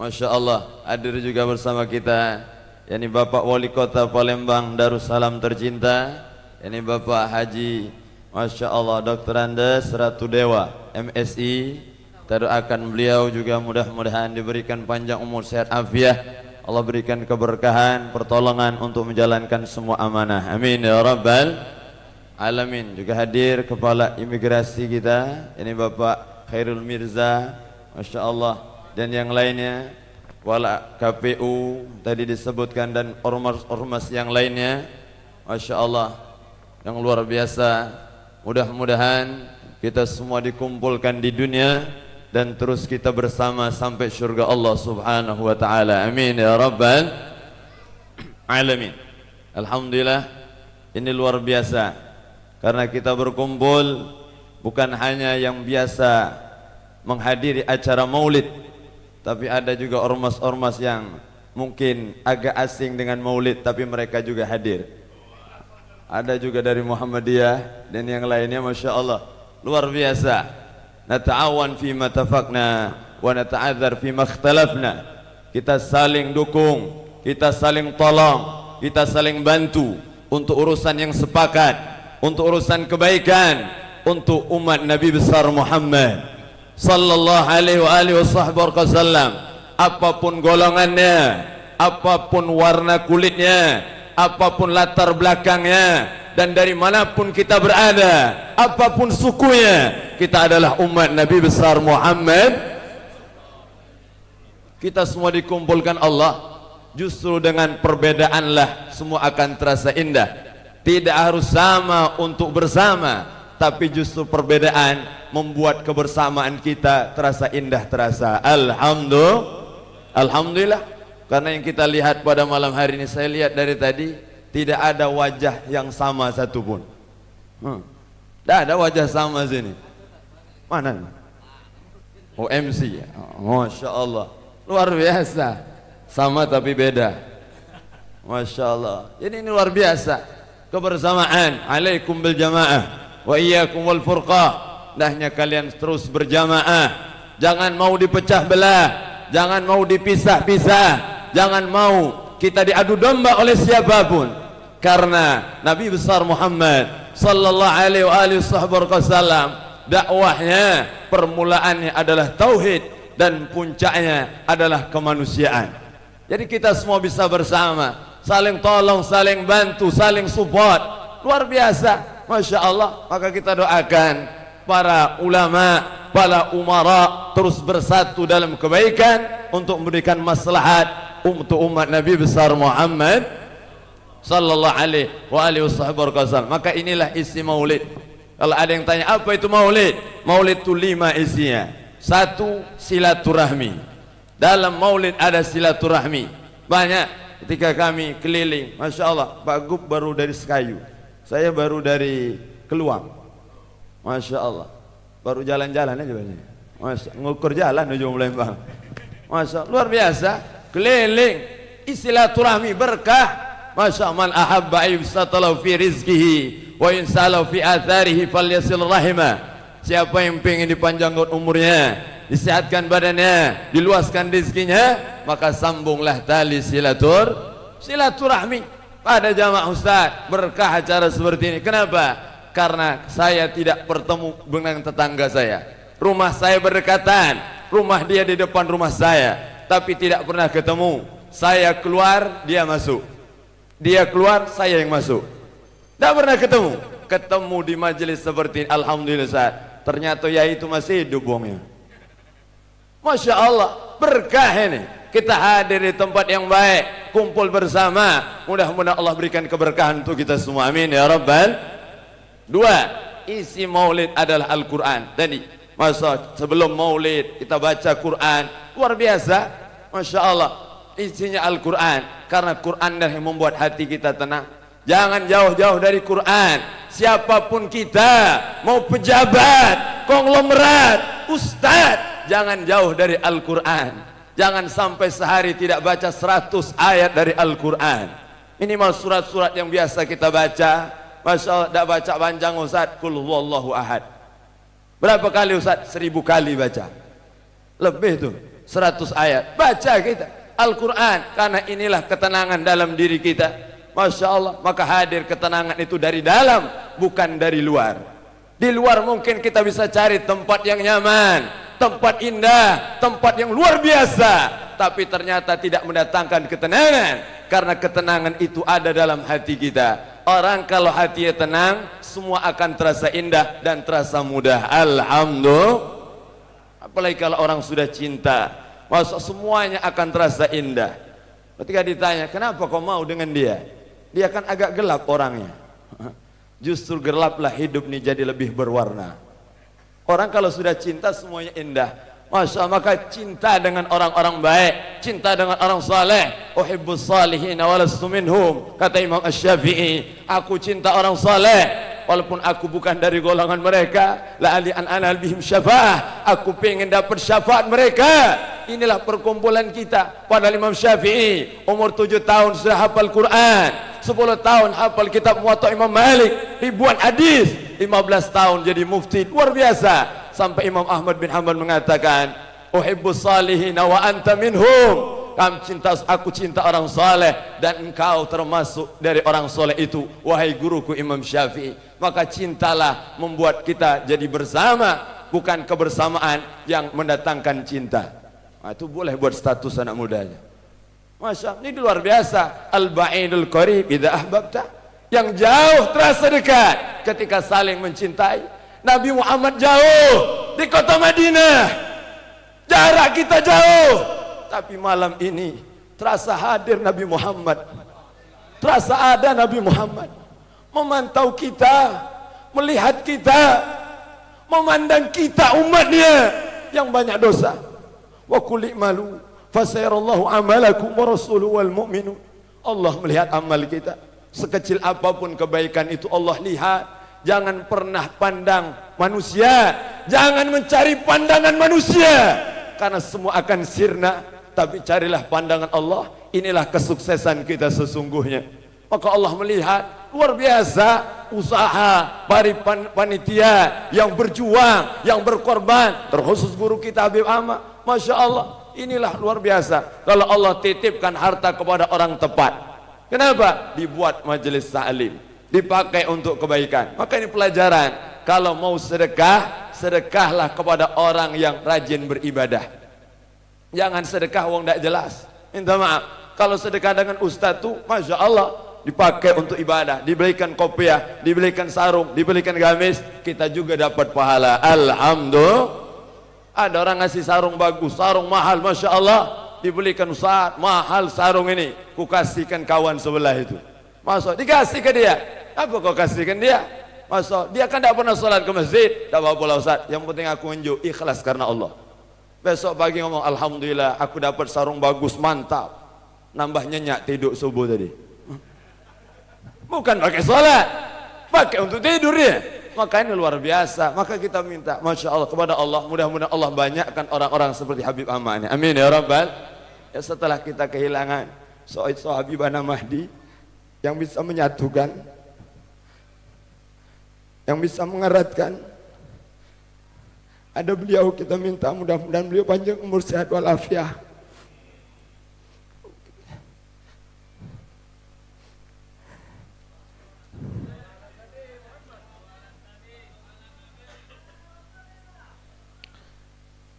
Masya Allah hadir juga bersama kita yakni Bapak Wali Kota Palembang Darussalam tercinta yakni Bapak Haji Masya Allah Dr. Andes Ratu Dewa MSI kita doakan beliau juga mudah-mudahan diberikan panjang umur sehat afiah Allah berikan keberkahan pertolongan untuk menjalankan semua amanah amin ya rabbal alamin juga hadir kepala imigrasi kita ini Bapak Khairul Mirza Masya Allah dan yang lainnya kepala KPU tadi disebutkan dan ormas-ormas yang lainnya Masya Allah yang luar biasa mudah-mudahan kita semua dikumpulkan di dunia dan terus kita bersama sampai surga Allah subhanahu wa ta'ala amin ya rabbal alamin alhamdulillah ini luar biasa karena kita berkumpul bukan hanya yang biasa menghadiri acara maulid tapi ada juga ormas-ormas yang mungkin agak asing dengan maulid tapi mereka juga hadir ada juga dari Muhammadiyah dan yang lainnya Masya Allah luar biasa nata'awan fima tafaqna wa nata'adzar fima ikhtalafna kita saling dukung kita saling tolong kita saling bantu untuk urusan yang sepakat untuk urusan kebaikan untuk umat Nabi besar Muhammad sallallahu alaihi wasallam apapun golongannya apapun warna kulitnya apapun latar belakangnya dan dari manapun kita berada apapun sukunya kita adalah umat Nabi besar Muhammad kita semua dikumpulkan Allah justru dengan perbedaanlah semua akan terasa indah tidak harus sama untuk bersama tapi justru perbedaan membuat kebersamaan kita terasa indah terasa alhamdulillah karena yang kita lihat pada malam hari ini saya lihat dari tadi tidak ada wajah yang sama satupun tidak ada wajah sama sini mana OMC Masya Allah luar biasa sama tapi beda Masya Allah jadi ini luar biasa kebersamaan alaikum bil jamaah wa iyyakum wal furqah hendaknya kalian terus berjamaah jangan mau dipecah belah, jangan mau dipisah-pisah, jangan mau kita diadu domba oleh siapapun. Karena Nabi besar Muhammad sallallahu alaihi wasallam dakwahnya permulaannya adalah tauhid dan puncaknya adalah kemanusiaan. Jadi kita semua bisa bersama, saling tolong, saling bantu, saling support. Luar biasa, Masya Allah. Maka kita doakan para ulama, para umara terus bersatu dalam kebaikan untuk memberikan maslahat untuk umat Nabi besar Muhammad sallallahu alaihi wasallam. Maka inilah isi maulid. Kalau ada yang tanya apa itu maulid? Maulid itu 5 isinya. 1, silaturahmi. Dalam maulid ada silaturahmi. Banyak ketika kami keliling, Masya Allah, Pak Gub baru dari Sekayu, saya baru dari Keluang, Masya Allah, baru jalan-jalan aja banyak. Masya, ngukur jalan menuju Lembang. Masya Allah, luar biasa, keliling, silaturahmi berkah. Masya Allah, man ahabba ayyusatalau fi rizkihi wa insalau fi atharihi falyasil rahimah. Siapa yang ingin dipanjangkan umurnya, disehatkan badannya, diluaskan rezekinya, maka sambunglah tali silaturahmi. Pada jamaah Ustaz, berkah acara seperti ini. Kenapa? Karena saya tidak bertemu dengan tetangga saya. Rumah saya berdekatan, rumah dia di depan rumah saya, tapi tidak pernah ketemu. Saya keluar, dia masuk. Dia keluar, saya yang masuk. Tidak pernah ketemu. Ketemu di majelis seperti ini, alhamdulillah Ustaz. Ternyata ya itu masih hidup buangnya. Masya Allah, berkah ini. Kita hadir di tempat yang baik, kumpul bersama. Mudah-mudahan Allah berikan keberkahan untuk kita semua. Amin ya Rabbal. 2, isi maulid adalah Al-Quran. Tadi, masa sebelum maulid kita baca Quran, luar biasa. Masya Allah, isinya Al-Quran. Karena Quran yang membuat hati kita tenang. Jangan jauh-jauh dari Quran. Siapapun kita, mau pejabat, konglomerat, ustadz, jangan jauh dari Al-Quran. Jangan sampai sehari tidak baca 100 ayat dari Al-Quran. Minimal surat-surat yang biasa kita baca. Masya Allah, tidak baca panjang Ustaz. Qul huwallahu ahad. Berapa kali Ustaz? 1000 kali baca. Lebih tuh, 100 ayat. Baca kita Al-Quran. Karena inilah ketenangan dalam diri kita. Masya Allah, maka hadir ketenangan itu dari dalam, bukan dari luar. Di luar mungkin kita bisa cari tempat yang nyaman, tempat indah, tempat yang luar biasa, tapi ternyata tidak mendatangkan ketenangan. Karena ketenangan itu ada dalam hati kita. Orang kalau hatinya tenang, semua akan terasa indah dan terasa mudah. Alhamdulillah. Apalagi kalau orang sudah cinta, masa semuanya akan terasa indah. Ketika ditanya, kenapa kau mau dengan dia? Dia kan agak gelap orangnya. Justru gelaplah hidup ini jadi lebih berwarna. Orang kalau sudah cinta semuanya indah. Masya Allah, maka cinta dengan orang-orang baik, cinta dengan orang saleh. Uhibbus salihin wa lastu minhum. Kata Imam Asy-Syafi'i, aku cinta orang saleh walaupun aku bukan dari golongan mereka. La ali an anal bihim syafaah. Aku pengen dapat syafaat mereka. Inilah perkumpulan kita. Pada Imam Syafi'i umur 7 tahun sudah hafal Quran, 10 tahun hafal kitab Muwatta Imam Malik, ribuan hadis, 15 tahun jadi mufti, luar biasa. Sampai Imam Ahmad bin Hanbal mengatakan, uhibbus salihin wa anta minhum. Aku cinta orang saleh dan engkau termasuk dari orang saleh itu, wahai guruku Imam Syafi'i. Maka cintalah membuat kita jadi bersama, bukan kebersamaan yang mendatangkan cinta. Nah, itu boleh buat status anak mudanya. Masya Allah, ini luar biasa. Al-ba'idul qarib idza ahbabta. Yang jauh terasa dekat ketika saling mencintai. Nabi Muhammad jauh di kota Madinah, jarak kita jauh, tapi malam ini terasa hadir Nabi Muhammad, terasa ada Nabi Muhammad memantau kita, melihat kita, memandang kita umatnya yang banyak dosa. Wa qul i'malu fasayarallahu amalakum wa rasuluhu wal mu'minun. Allah melihat amal kita, sekecil apapun kebaikan itu Allah lihat. Jangan pernah pandang manusia, jangan mencari pandangan manusia, karena semua akan sirna. Tapi carilah pandangan Allah. Inilah kesuksesan kita sesungguhnya. Maka Allah melihat luar biasa usaha para panitia yang berjuang, yang berkorban, terkhusus guru kita Habib Ahmad. Masya Allah, inilah luar biasa kalau Allah titipkan harta kepada orang tepat. Kenapa? Dibuat majelis ta'lim, dipakai untuk kebaikan. Maka ini pelajaran, kalau mau sedekah, sedekahlah kepada orang yang rajin beribadah. Jangan sedekah wong tidak jelas. Minta maaf, kalau sedekah dengan ustaz tuh Masya Allah, dipakai untuk ibadah, dibelikan kopiah, dibelikan sarung, dibelikan gamis, kita juga dapat pahala. Alhamdulillah. Ada orang ngasih sarung bagus, sarung mahal, Masya Allah, dibelikan ustaz, mahal sarung ini, ku kasihkan kawan sebelah itu. Masuk, dikasih ke dia. Apa kau kasihkan dia? Masuk, dia kan tidak pernah sholat ke masjid. Tak apa-apa lah ustaz, yang penting aku unjuk ikhlas karena Allah. Besok pagi ngomong, Alhamdulillah aku dapat sarung bagus, mantap. Nambah nyenyak tidur subuh tadi. Bukan pakai sholat, pakai untuk tidur ya. Maka ini luar biasa. Maka kita minta, Masya Allah, kepada Allah, mudah-mudahan Allah banyakkan orang-orang seperti Habib Ahmad ini. Amin ya Rabbal. Ya, setelah kita kehilangan Habibana Mahdi yang bisa menyatukan, yang bisa mengeratkan, ada beliau, kita minta mudah-mudahan beliau panjang umur, sehat walafiat.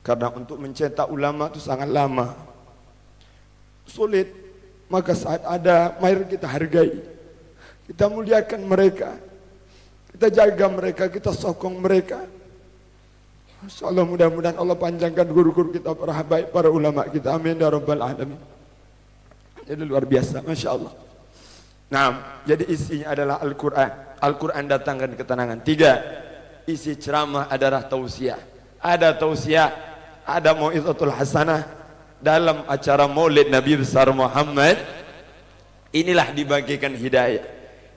Karena untuk mencetak ulama itu sangat lama, sulit. Maka saat ada, mari kita hargai, kita muliakan mereka, kita jaga mereka, kita sokong mereka. Insya Allah mudah-mudahan Allah panjangkan guru-guru kita, para habaib, para ulama kita. Amin ya Rabbal Alamin. Jadi luar biasa, Masya Allah. Nah, jadi isinya adalah Al-Quran. Al-Quran datangkan ketenangan. 3, isi ceramah adalah tausiah. Ada tausiah, ada mau'izatul hasanah dalam acara Maulid Nabi besar Muhammad. Inilah dibagikan hidayah.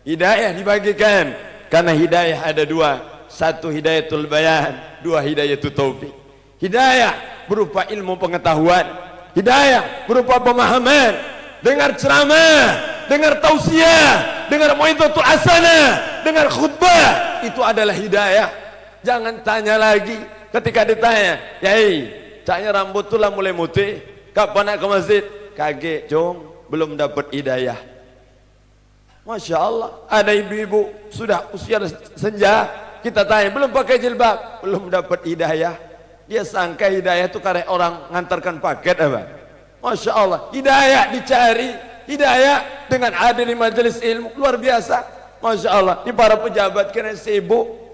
Hidayah dibagikan karena hidayah ada 2. 1 hidayatul bayan, 2 hidayatul taufik. Hidayah berupa ilmu pengetahuan, hidayah berupa pemahaman. Dengar ceramah, dengar tausiah, dengar mau'izatul hasanah, dengar khutbah, itu adalah hidayah. Jangan tanya lagi. Ketika ditanya, yai, caknya rambut tuh lah mulai mutih, kapan nak ke masjid? Kaget, jom, belum dapat hidayah. Masya Allah, ada ibu-ibu sudah usia senja, kita tanya, belum pakai jilbab, belum dapat hidayah. Dia sangka hidayah itu karena orang ngantarkan paket apa? Masya Allah, hidayah dicari, hidayah dengan hadir di majelis ilmu, luar biasa. Masya Allah, ini para pejabat kena sibuk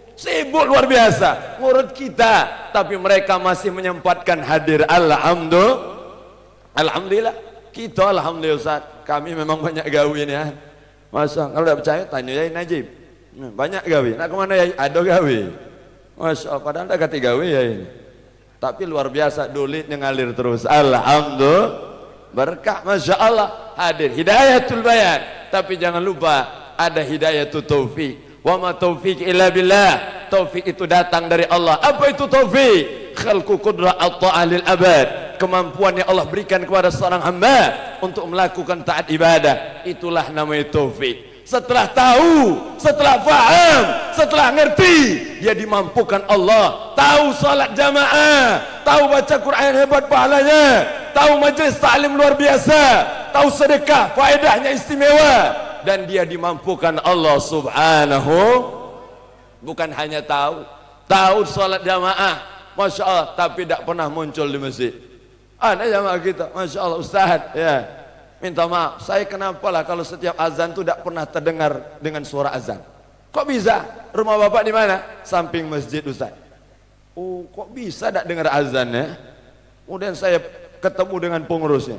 luar biasa ngurut kita, tapi mereka masih menyempatkan hadir. Alhamdulillah kita, alhamdulillah Ustaz, kami memang banyak gawe ini ya. Masa kalau tidak percaya tanya Yai Najib, banyak gawe. Nak kemana Yai? Ada gawe. Masya Allah, padahal tak kata gawe ya ini, tapi luar biasa, duitnya ngalir terus. Alhamdulillah, berkah. Masya Allah, hadir hidayatul bayan, tapi jangan lupa ada hidayatul taufik. Wa ma taufik illa billah. Taufik itu datang dari Allah. Apa itu taufik? Khalqu qudrah at-ta'ah lil abad. Kemampuan yang Allah berikan kepada seorang hamba untuk melakukan taat ibadah. Itulah namanya taufik. Setelah tahu, setelah faham, setelah ngerti, dia dimampukan Allah. Tahu salat jamaah, tahu baca Quran hebat pahalanya, tahu majelis ta'lim luar biasa, tahu sedekah faedahnya istimewa. Dan dia dimampukan Allah subhanahu, bukan hanya tahu sholat jamaah, Masya Allah, tapi tidak pernah muncul di masjid. Ada jamaah kita, Masya Allah Ustaz, ya, minta maaf, saya kenapalah kalau setiap azan itu tidak pernah terdengar dengan suara azan. Kok bisa? Rumah bapak di mana? Samping masjid Ustaz. Oh, kok bisa tidak dengar azan ya? Kemudian saya ketemu dengan pengurusnya,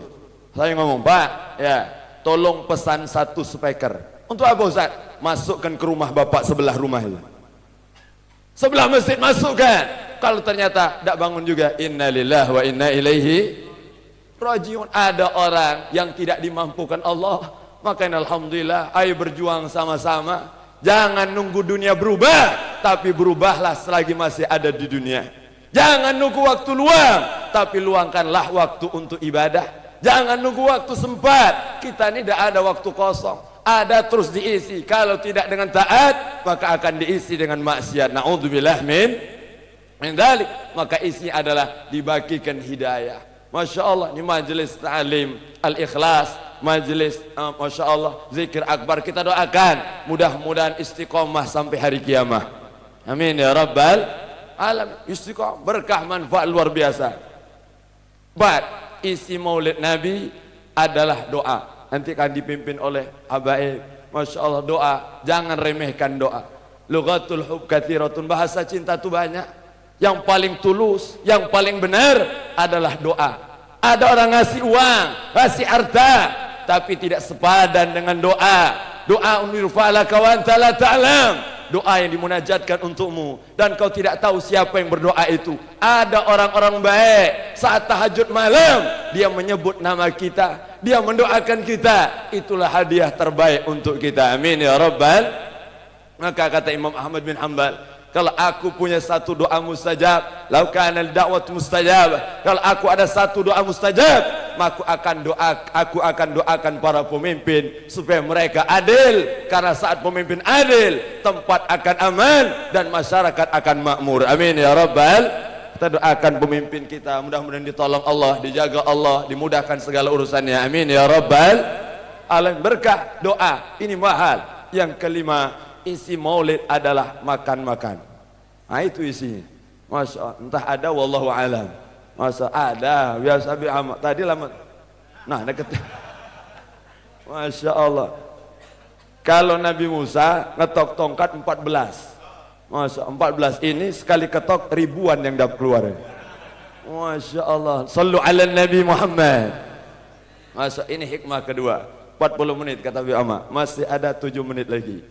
saya ngomong, Pak, ya, tolong pesan 1 speaker. Untuk apa Ustaz? Masukkan ke rumah bapak sebelah rumah itu, sebelah masjid, masukkan. Kalau ternyata tidak bangun juga, innalillahi wa inna ilaihi rajiun. Ada orang yang tidak dimampukan Allah, maka alhamdulillah, ayo berjuang sama-sama. Jangan nunggu dunia berubah, tapi berubahlah selagi masih ada di dunia. Jangan nunggu waktu luang, tapi luangkanlah waktu untuk ibadah. Jangan nunggu waktu sempat. Kita ini tidak ada waktu kosong. ada terus diisi. Kalau tidak dengan taat, maka akan diisi dengan maksiat. Na'udzubillah min dzalik. Maka isinya adalah dibagikan hidayah. Masya Allah, ini majelis ta'lim al-ikhlas, majelis Masya Allah zikir akbar. Kita doakan mudah-mudahan istiqomah sampai hari kiamat. Amin ya rabbal alamin. Istiqomah, berkah, manfaat luar biasa. Isi maulid Nabi adalah doa. Nanti akan dipimpin oleh habaib. Masya Allah, doa, jangan remehkan doa. Lughatul hub katsiratun, bahasa cinta itu banyak. Yang paling tulus, yang paling benar adalah doa. Ada orang ngasih uang, ngasih harta, tapi tidak sepadan dengan doa. Doa unirfa'alaka wa anta la ta'lam. Doa yang dimunajatkan untukmu dan kau tidak tahu siapa yang berdoa itu. Ada orang-orang baik saat tahajud malam dia menyebut nama kita, dia mendoakan kita. Itulah hadiah terbaik untuk kita. Amin ya rabbal. Maka kata Imam Ahmad bin Hanbal, kalau aku punya satu doa mustajab, lau kana al-da'wat mustajab, kalau aku ada satu doa mustajab, maka aku akan doakan para pemimpin supaya mereka adil, karena saat pemimpin adil, tempat akan aman dan masyarakat akan makmur. Amin ya rabbal. Kita doakan pemimpin kita, mudah-mudahan ditolong Allah, dijaga Allah, dimudahkan segala urusannya. Amin ya rabbal alamin. Berkah doa ini mahal. Yang kelima, isi maulid adalah makan-makan. Nah itu isinya. Masya Allah, entah ada wallahu alam. Masa ada biasa bi amat tadi lama. Nah deket. Masya Allah. Kalau Nabi Musa ngetok tongkat 14. Masya 14 ini sekali ketok ribuan yang dapat keluar. Masya Allah. Sallu ala Nabi Muhammad. Masya ini hikmah kedua. 40 menit kata bi amat. Masih ada 7 menit lagi.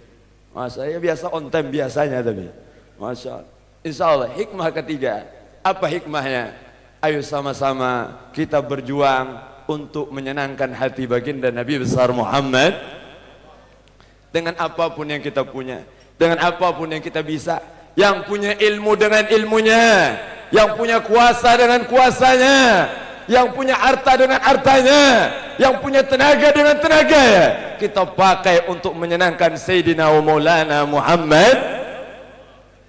Masya biasa on time biasanya tapi. Masya Allah. Insya Allah hikmah ketiga. Apa hikmahnya? Ayo sama-sama kita berjuang untuk menyenangkan hati baginda Nabi besar Muhammad. Dengan apapun yang kita punya, dengan apapun yang kita bisa. Yang punya ilmu dengan ilmunya, yang punya kuasa dengan kuasanya, yang punya harta dengan hartanya, yang punya tenaga dengan tenaganya, kita pakai untuk menyenangkan Sayyidina wa Maulana Muhammad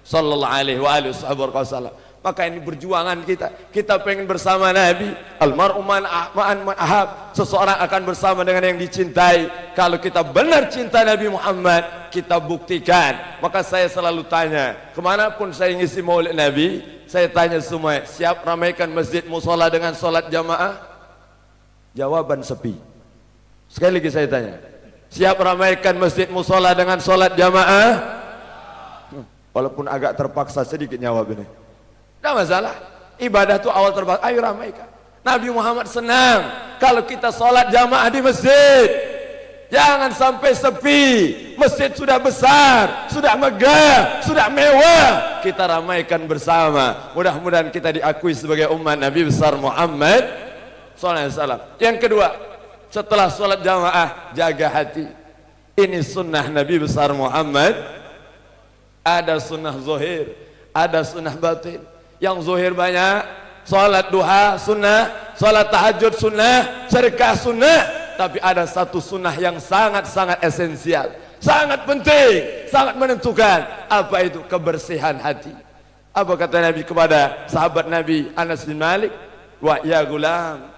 sallallahu alaihi wa alihi wasallam. Maka ini perjuangan kita pengen bersama Nabi. Almar'u man ahab, seseorang akan bersama dengan yang dicintai. Kalau kita benar cinta Nabi Muhammad, kita buktikan. Maka saya selalu tanya, kemanapun saya ngisi maulid Nabi, saya tanya semua, siap ramaikan masjid musola dengan sholat jamaah? Jawaban sepi. Sekali lagi saya tanya, siap ramaikan masjid musola dengan sholat jamaah? Walaupun agak terpaksa sedikit jawab ini. Tidak masalah, ibadah itu awal terpaksa, ayo ramaikan. Nabi Muhammad senang kalau kita sholat jamaah di masjid. Jangan sampai sepi. Masjid sudah besar, sudah megah, sudah mewah, kita ramaikan bersama. Mudah-mudahan kita diakui sebagai umat Nabi besar Muhammad sallallahu alaihi wasallam. Yang kedua, setelah sholat jamaah, jaga hati. Ini sunnah Nabi besar Muhammad. Ada sunnah zahir, ada sunnah batin. Yang zahir banyak, sholat duha sunnah, sholat tahajud sunnah, sedekah sunnah. Tapi ada satu sunnah yang sangat-sangat esensial, sangat penting, sangat menentukan. Apa itu? Kebersihan hati. Apa kata Nabi kepada sahabat Nabi Anas bin Malik? Wa ya gulam,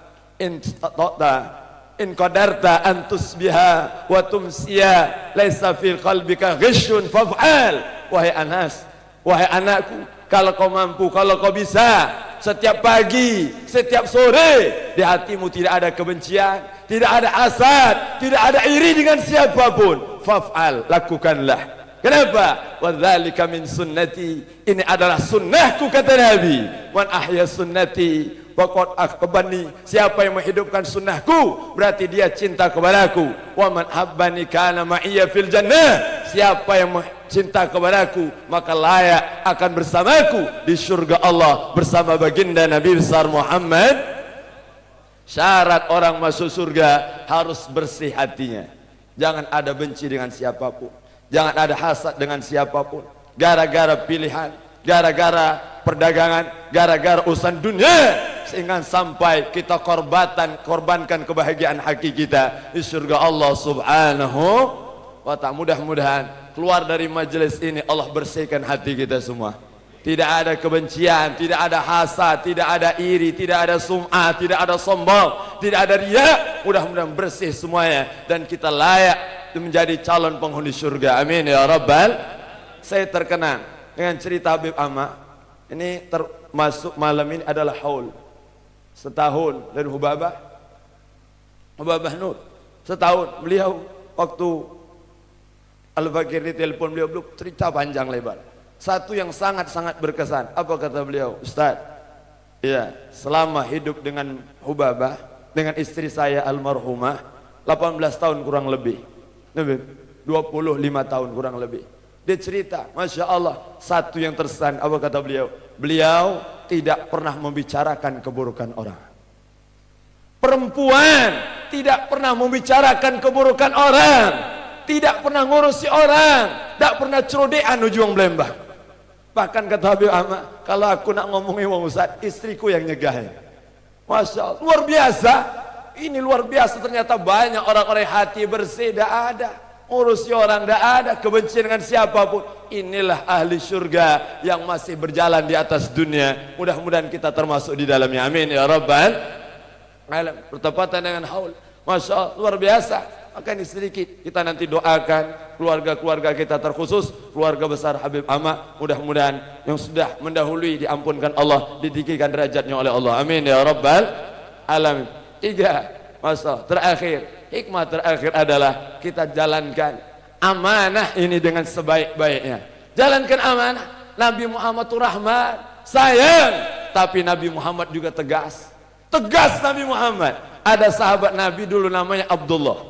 in qadarta an tusbiha wa tumsiya laisa fil qalbika ghishun faf'al. Wahai Anas, wahai anakku, kalau kau mampu, kalau kau bisa, setiap pagi, setiap sore, di hatimu tidak ada kebencian, tidak ada hasad, tidak ada iri dengan siapapun, faf'al, lakukanlah. Kenapa? Wadzalika min sunnati, ini adalah sunnahku kata Nabi. Man ahya sunnati faqad akhbani, siapa yang menghidupkan sunnahku berarti dia cinta kepadaku. Wa man habbani kana ma'iyya fil jannah, siapa yang cinta kepadaku maka layak akan bersamaku di surga Allah bersama baginda Nabi besar Muhammad. Syarat orang masuk surga harus bersih hatinya. Jangan ada benci dengan siapapun, jangan ada hasad dengan siapapun, gara-gara pilihan, gara-gara perdagangan, gara-gara urusan dunia. sehingga sampai kita korbankan kebahagiaan hakiki kita di surga Allah Subhanahu wa ta'ala. Mudah-mudahan keluar dari majelis ini Allah bersihkan hati kita semua. Tidak ada kebencian, tidak ada hasad, tidak ada iri, tidak ada sum'ah, tidak ada sombong, tidak ada riya. Mudah-mudahan bersih semuanya dan kita layak menjadi calon penghuni surga. Amin ya rabbal. Saya terkenang dengan cerita Habib Amma. Ini termasuk malam ini adalah haul setahun dari Hubabah Nur. Setahun beliau waktu Al-Fakir ditelepon beliau cerita panjang lebar. Satu yang sangat-sangat berkesan. Apa kata beliau? Ustaz, ya, selama hidup dengan Hubabah, dengan istri saya almarhumah 18 tahun kurang lebih, 25 tahun kurang lebih. Dia cerita, Masya Allah, satu yang terkesan. Apa kata beliau? Beliau tidak pernah membicarakan keburukan orang. Perempuan tidak pernah membicarakan keburukan orang, tidak pernah ngurusi orang, tidak pernah cerodean ujung belembah. Bahkan kata Habib Ahmad, kalau aku nak ngomongin wong Ustaz, istriku yang nyegah. Masya Allah, luar biasa. Ini luar biasa, ternyata banyak orang-orang hati bersih, tidak ada ngurusi orang, tidak ada kebencian dengan siapapun. Inilah ahli surga yang masih berjalan di atas dunia. Mudah-mudahan kita termasuk di dalamnya. Amin ya rabbal alamin. Bertepatan dengan haul, Masya Allah, luar biasa. Maka ini sedikit kita nanti doakan keluarga-keluarga kita, terkhusus keluarga besar Habib Ahmad. Mudah-mudahan yang sudah mendahului diampunkan Allah, ditinggikan derajatnya oleh Allah. Amin ya rabbal alamin. 3, Masya Allah, terakhir, hikmah terakhir adalah kita jalankan amanah ini dengan sebaik-baiknya. Jalankan amanah. Nabi Muhammad itu rahmat, sayang, tapi Nabi Muhammad juga tegas. Tegas Nabi Muhammad. Ada sahabat Nabi dulu namanya Abdullah,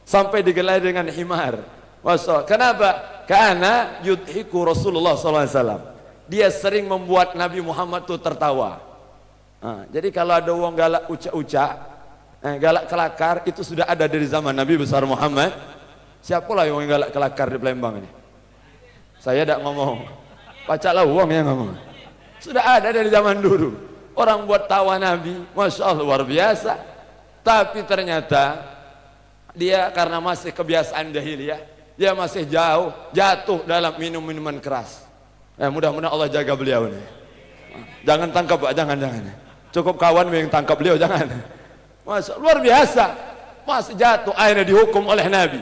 sampai digelar dengan himar. Masya Allah. Kenapa? Karena yudhiku Rasulullah SAW. Dia sering membuat Nabi Muhammad itu tertawa. Jadi kalau ada orang galak ucak-ucak, galak kelakar, itu sudah ada dari zaman Nabi besar Muhammad. Siapalah yang galak kelakar di Palembang ini? Saya tidak ngomong, pacalah uang yang ngomong. Sudah ada dari zaman dulu. Orang buat tawa Nabi, Masya Allah, luar biasa. Tapi ternyata dia karena masih kebiasaan jahiliyah, dia masih jatuh dalam minum-minuman keras. Mudah-mudahan Allah jaga beliau nih. Jangan tangkap Pak, jangan. Cukup kawan yang tangkap beliau, jangan. Masya Allah, luar biasa. Masih jatuh, akhirnya dihukum oleh Nabi.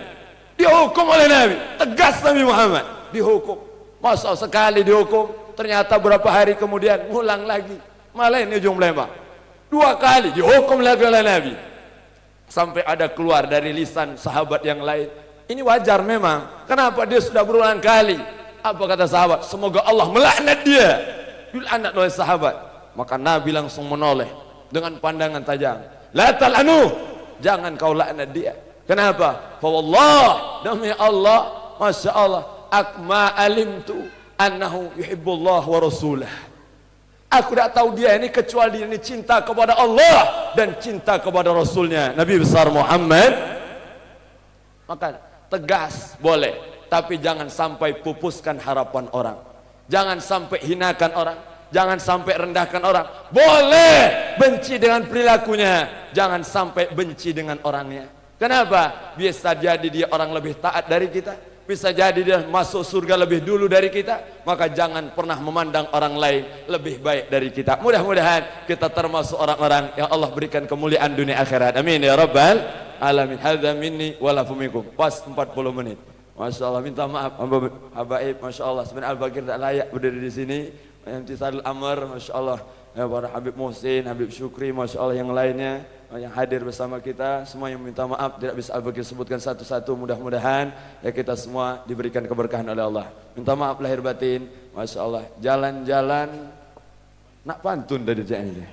Dihukum oleh Nabi, tegas Nabi Muhammad. Dihukum. Masya Allah, sekali dihukum, ternyata berapa hari kemudian ngulang lagi. Malah ini ujung Palembang. 2 kali dihukum lagi oleh Nabi. Sampai ada keluar dari lisan sahabat yang lain, ini wajar memang. Kenapa dia sudah berulang kali? Apa kata sahabat? Semoga Allah melaknat dia. Dilaknat oleh sahabat. Maka Nabi langsung menoleh dengan pandangan tajam. La tal'anu, jangan kau laknat dia. Kenapa? Fa wallah, demi Allah, Masya Allah, akma alimtu annahu yuhibbullah wa rasulah. Aku tidak tahu dia ini kecuali dia ini cinta kepada Allah dan cinta kepada Rasulnya Nabi besar Muhammad. Maka tegas boleh, tapi jangan sampai pupuskan harapan orang, jangan sampai hinakan orang, jangan sampai rendahkan orang. Boleh benci dengan perilakunya, jangan sampai benci dengan orangnya. Kenapa? Bisa jadi dia orang lebih taat dari kita, bisa jadi dia masuk surga lebih dulu dari kita. Maka jangan pernah memandang orang lain lebih baik dari kita. Mudah-mudahan kita termasuk orang-orang yang Allah berikan kemuliaan dunia akhirat. Amin ya rabbal alamin. Hadza minni wa lakum minkum. Pas 40 menit. Masya Allah, minta maaf habaib. Masya Allah, sebenarnya Al-Bakir tak layak berdiri di sini. Yang Tisadul Amr, Masya Allah, ya, para Habib Muhsin, Habib Syukri, Masya Allah, yang lainnya yang hadir bersama kita, semua yang minta maaf tidak bisa Al-Bakir sebutkan satu-satu. Mudah-mudahan ya kita semua diberikan keberkahan oleh Allah. Minta maaf lahir batin. Masya Allah, jalan-jalan nak pantun dari ini,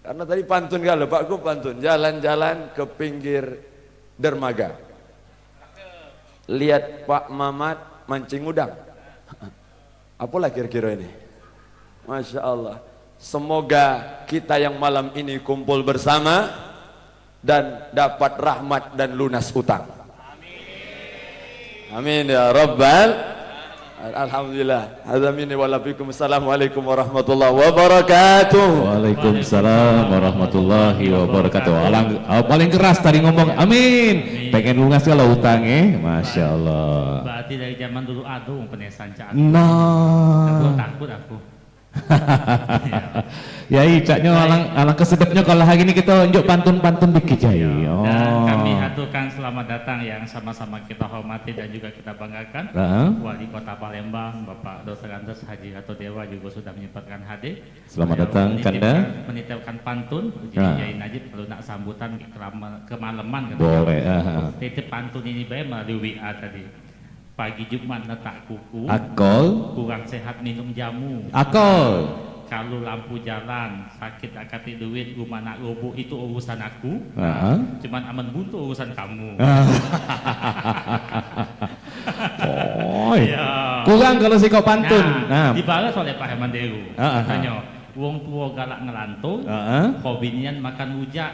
karena tadi pantun kalau Pak Gub pantun, jalan-jalan ke pinggir dermaga, lihat Pak Mamat mancing udang. Apalah kira-kira ini? Masya Allah. Semoga kita yang malam ini kumpul bersama dan dapat rahmat dan lunas utang. Amin ya rabbal Alhamdulillah. Hadza minni wa lakum. Assalamualaikum warahmatullahi wabarakatuh. Waalaikumsalam warahmatullahi wabarakatuh. Paling keras tadi ngomong amin. Pengen lunas kalau utangnya, masya Allah. Berarti dari zaman dulu aduh penesan cak. Nah. Takut aku. Ya icaknya alang kesedapnya kalau hari ini kita unjuk pantun-pantun dikit ya. Dan kami haturkan selamat datang yang sama-sama kita hormati dan juga kita banggakan. Wali Kota Palembang Bapak Dr. Andes Haji Gatot Dewa juga sudah menyempatkan hadir. Selamat datang Kanda. Menitipkan pantun. Jadi Yai Najib kalau nak sambutan kemalaman. Boleh. Titip pantun ini baik melalui WA tadi. Pagi Jumat letak kuku, akol, kurang sehat minum jamu, akol, kalau lampu jalan sakit akati duit rumah nak roboh itu urusan aku, cuman aman buntu urusan kamu. Oh, ya. Kurang kalau si kau pantun. Nah, dibalas oleh Pak Herman Deru. Tanya, wong tua galak ngelantung, hobinya makan rujak,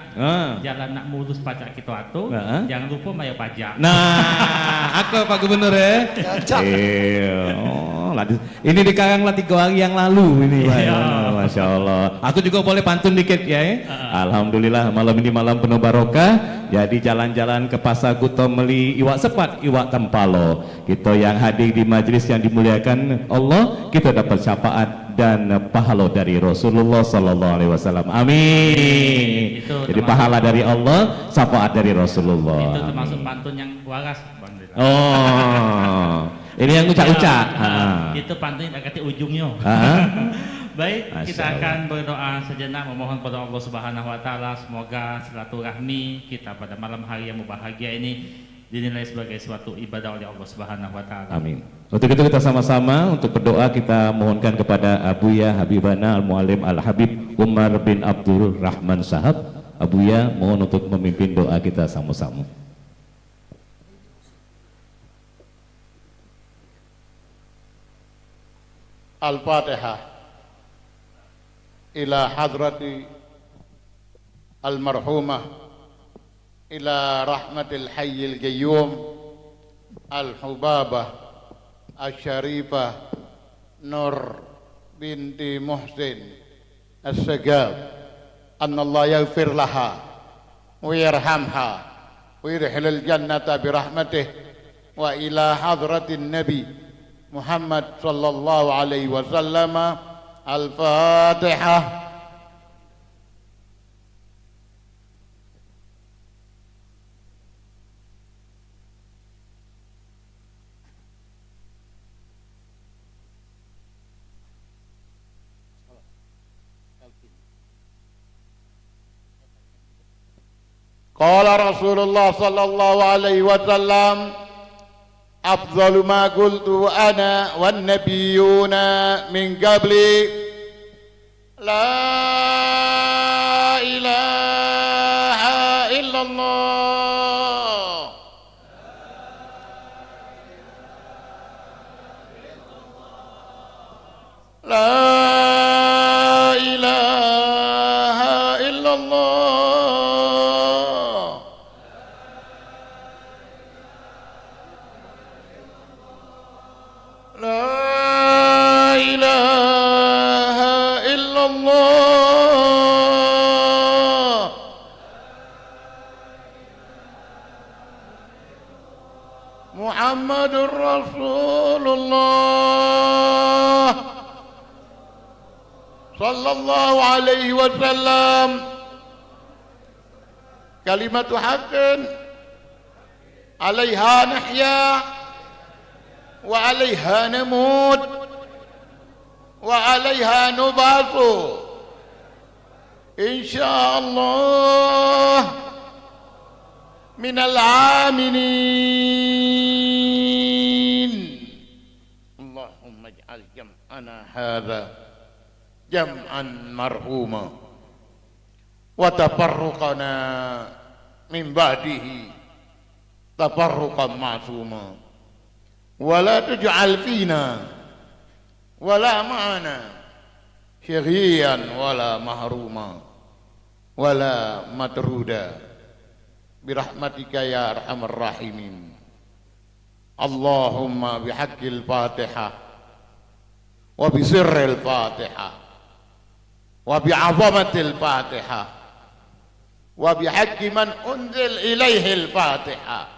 jalan nak mulus pajak kita atuh, jangan lupa bayar pajak. Nah, aku Pak Gubernur ya. Ini di Karangla 3 hari yang lalu ini Pak. Masya Allah. Aku juga boleh pantun dikit ya. Alhamdulillah malam ini malam penuh barokah. Jadi jalan-jalan ke pasar Kuto meli iwak sepat, iwak tempalo. Kita yang hadir di majelis yang dimuliakan Allah, kita dapat syafaat dan pahala dari Rasulullah Sallallahu Alaihi Wasallam. Amin. Jadi pahala dari Allah, syafaat dari Rasulullah. Itu termasuk pantun yang waras, Bang. Oh, ini yang ucap-ucap. Itu pantun yang kata ujungnya. Baik, kita akan berdoa sejenak memohon pada Allah Subhanahu wa taala semoga silaturahmi kita pada malam hari yang berbahagia ini dinilai sebagai suatu ibadah oleh Allah Subhanahu wa taala. Amin. Untuk itu kita sama-sama untuk berdoa kita mohonkan kepada Abuya Habibana Al-Muallim Al-Habib Umar bin Abdul Rahman Sahab. Abuya mohon untuk memimpin doa kita sama-sama. Al-Fatihah. Ila hadrati al-marhumah ila rahmatil hayyil qayyum al-hubabah al-sharifah Nur binti Muhsin as-Sagab anna Allah yaghfir laha wa yarhamha wa yudkhilal jannata birahmatih wa ila hadratin nabi Muhammad sallallahu alaihi wasallam. Al-Fatihah. Qala Rasulullah sallallahu alaihi wasallam afdalu ma qultu ana wan nabiyyuna min qabli la ilaha illallah la ilaha illallah Muhammadur Rasulullah sallallahu alaihi wasallam. Kalimatu haqqin 'alaiha nahya wa 'alaiha namut wa 'alaiha nubathu insyaallah minal aminin. Allahumma ij'al jam'ana hadha jam'an marhuma wa tafarruqana min ba'dihi tafarruqan ma'suma wa la tuj'al fina wa la ma'ana syaghiyan wa la mahruma wa la matruda birahmatika ya arhamar rahimin. Allahumma bihaqqil Fatihah wa bisirril Fatihah wa bi'azamatil Fatihah wa bihaqqi man unzil ilaihil Fatihah.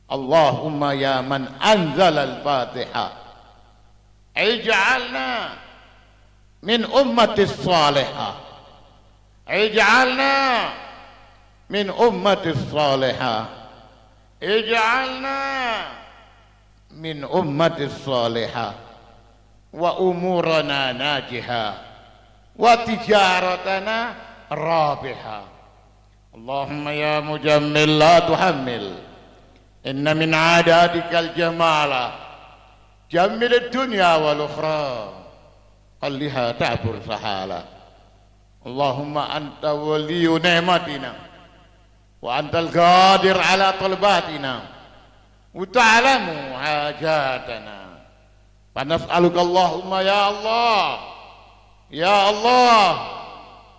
Allahumma ya man anzalal Fatihah ij'alna min ummatis salihah, ij'alna min ummatis salihah, ij'alna min ummatis salihah wa umurana najihah wa tijaratana rabihah. Allahumma ya mujammil la tuhammil, inna min adatikal jamala jammil dunya wal ukhra qalliha ta'bur sahala. Allahumma anta waliyu ni'matina wa antal qadir ala talbatina wa ta'lamu hajatana fa nas'aluka Allahumma ya Allah, ya Allah,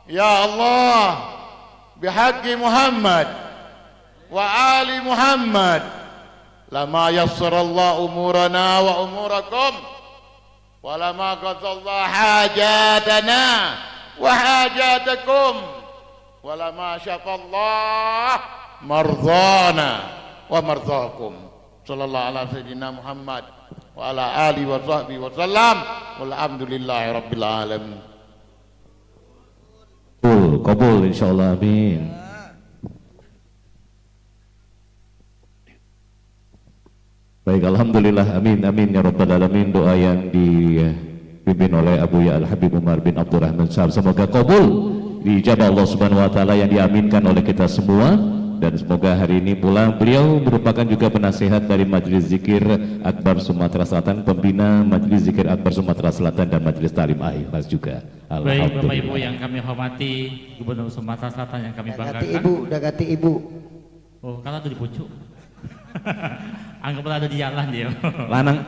ya Allah, bihaqqi Muhammad wa ali Muhammad lama yassara Allah umurana wa umurakum wa lama qadallahu hajatana wa hajatakum wa lama syafallah mardana wa mardakum. Sallallahu ala sayyidina Muhammad wa ala alihi wa sahbihi wa sallam walhamdulillahi rabbil alamin. Kabul insyaallah, amin. Baik, alhamdulillah, amin amin ya rabbal alamin. Doa yang dipimpin oleh Abu Ya Al-Habib Umar bin Abdurrahman Shahab semoga kabul, diijabah Allah Subhanahu wa taala, yang diaminkan oleh kita semua. Dan semoga hari ini pula beliau merupakan juga penasihat dari Majelis Zikir Akbar Sumatera Selatan, pembina Majelis Zikir Akbar Sumatera Selatan dan Majelis Ta'lim Akhlas juga. Baik Bapak Ibu yang kami hormati, Gubernur Sumatera Selatan yang kami banggakan. Udah ganti ibu. Oh, kalau ada di pucuk. Anggaplah ada di jalan dia. Lanang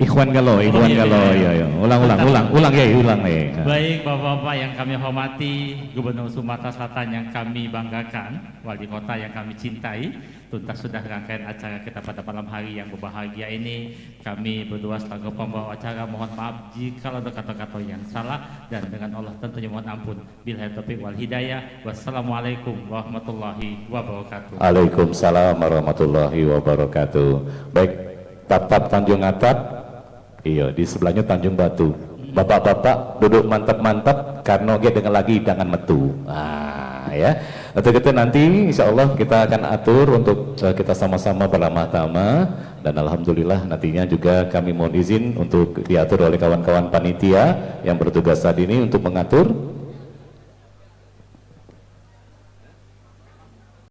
Ikhwan Galo, Ikhwan Galo, ya. Ulang ya. Baik Bapak-bapak yang kami hormati, Gubernur Sumatera Selatan yang kami banggakan, Wali Kota yang kami cintai, tuntas sudah rangkaian acara kita pada malam hari yang berbahagia ini. Kami berdua selaku pembawa acara mohon maaf jika ada kata-kata yang salah, dan dengan Allah tentunya mohon ampun. Billahi taufiq wal hidayah. Wassalamualaikum warahmatullahi wabarakatuh. Waalaikumsalam warahmatullahi wabarakatuh. Baik, Tatap Tanjung Atap. Iya, di sebelahnya Tanjung Batu. Bapak-bapak duduk mantap-mantap karena dia dengan lagi hidangan metu. Ya. Atau kita nanti insya Allah kita akan atur untuk kita sama-sama beramah-tamah, dan alhamdulillah nantinya juga kami mohon izin untuk diatur oleh kawan-kawan panitia yang bertugas saat ini untuk mengatur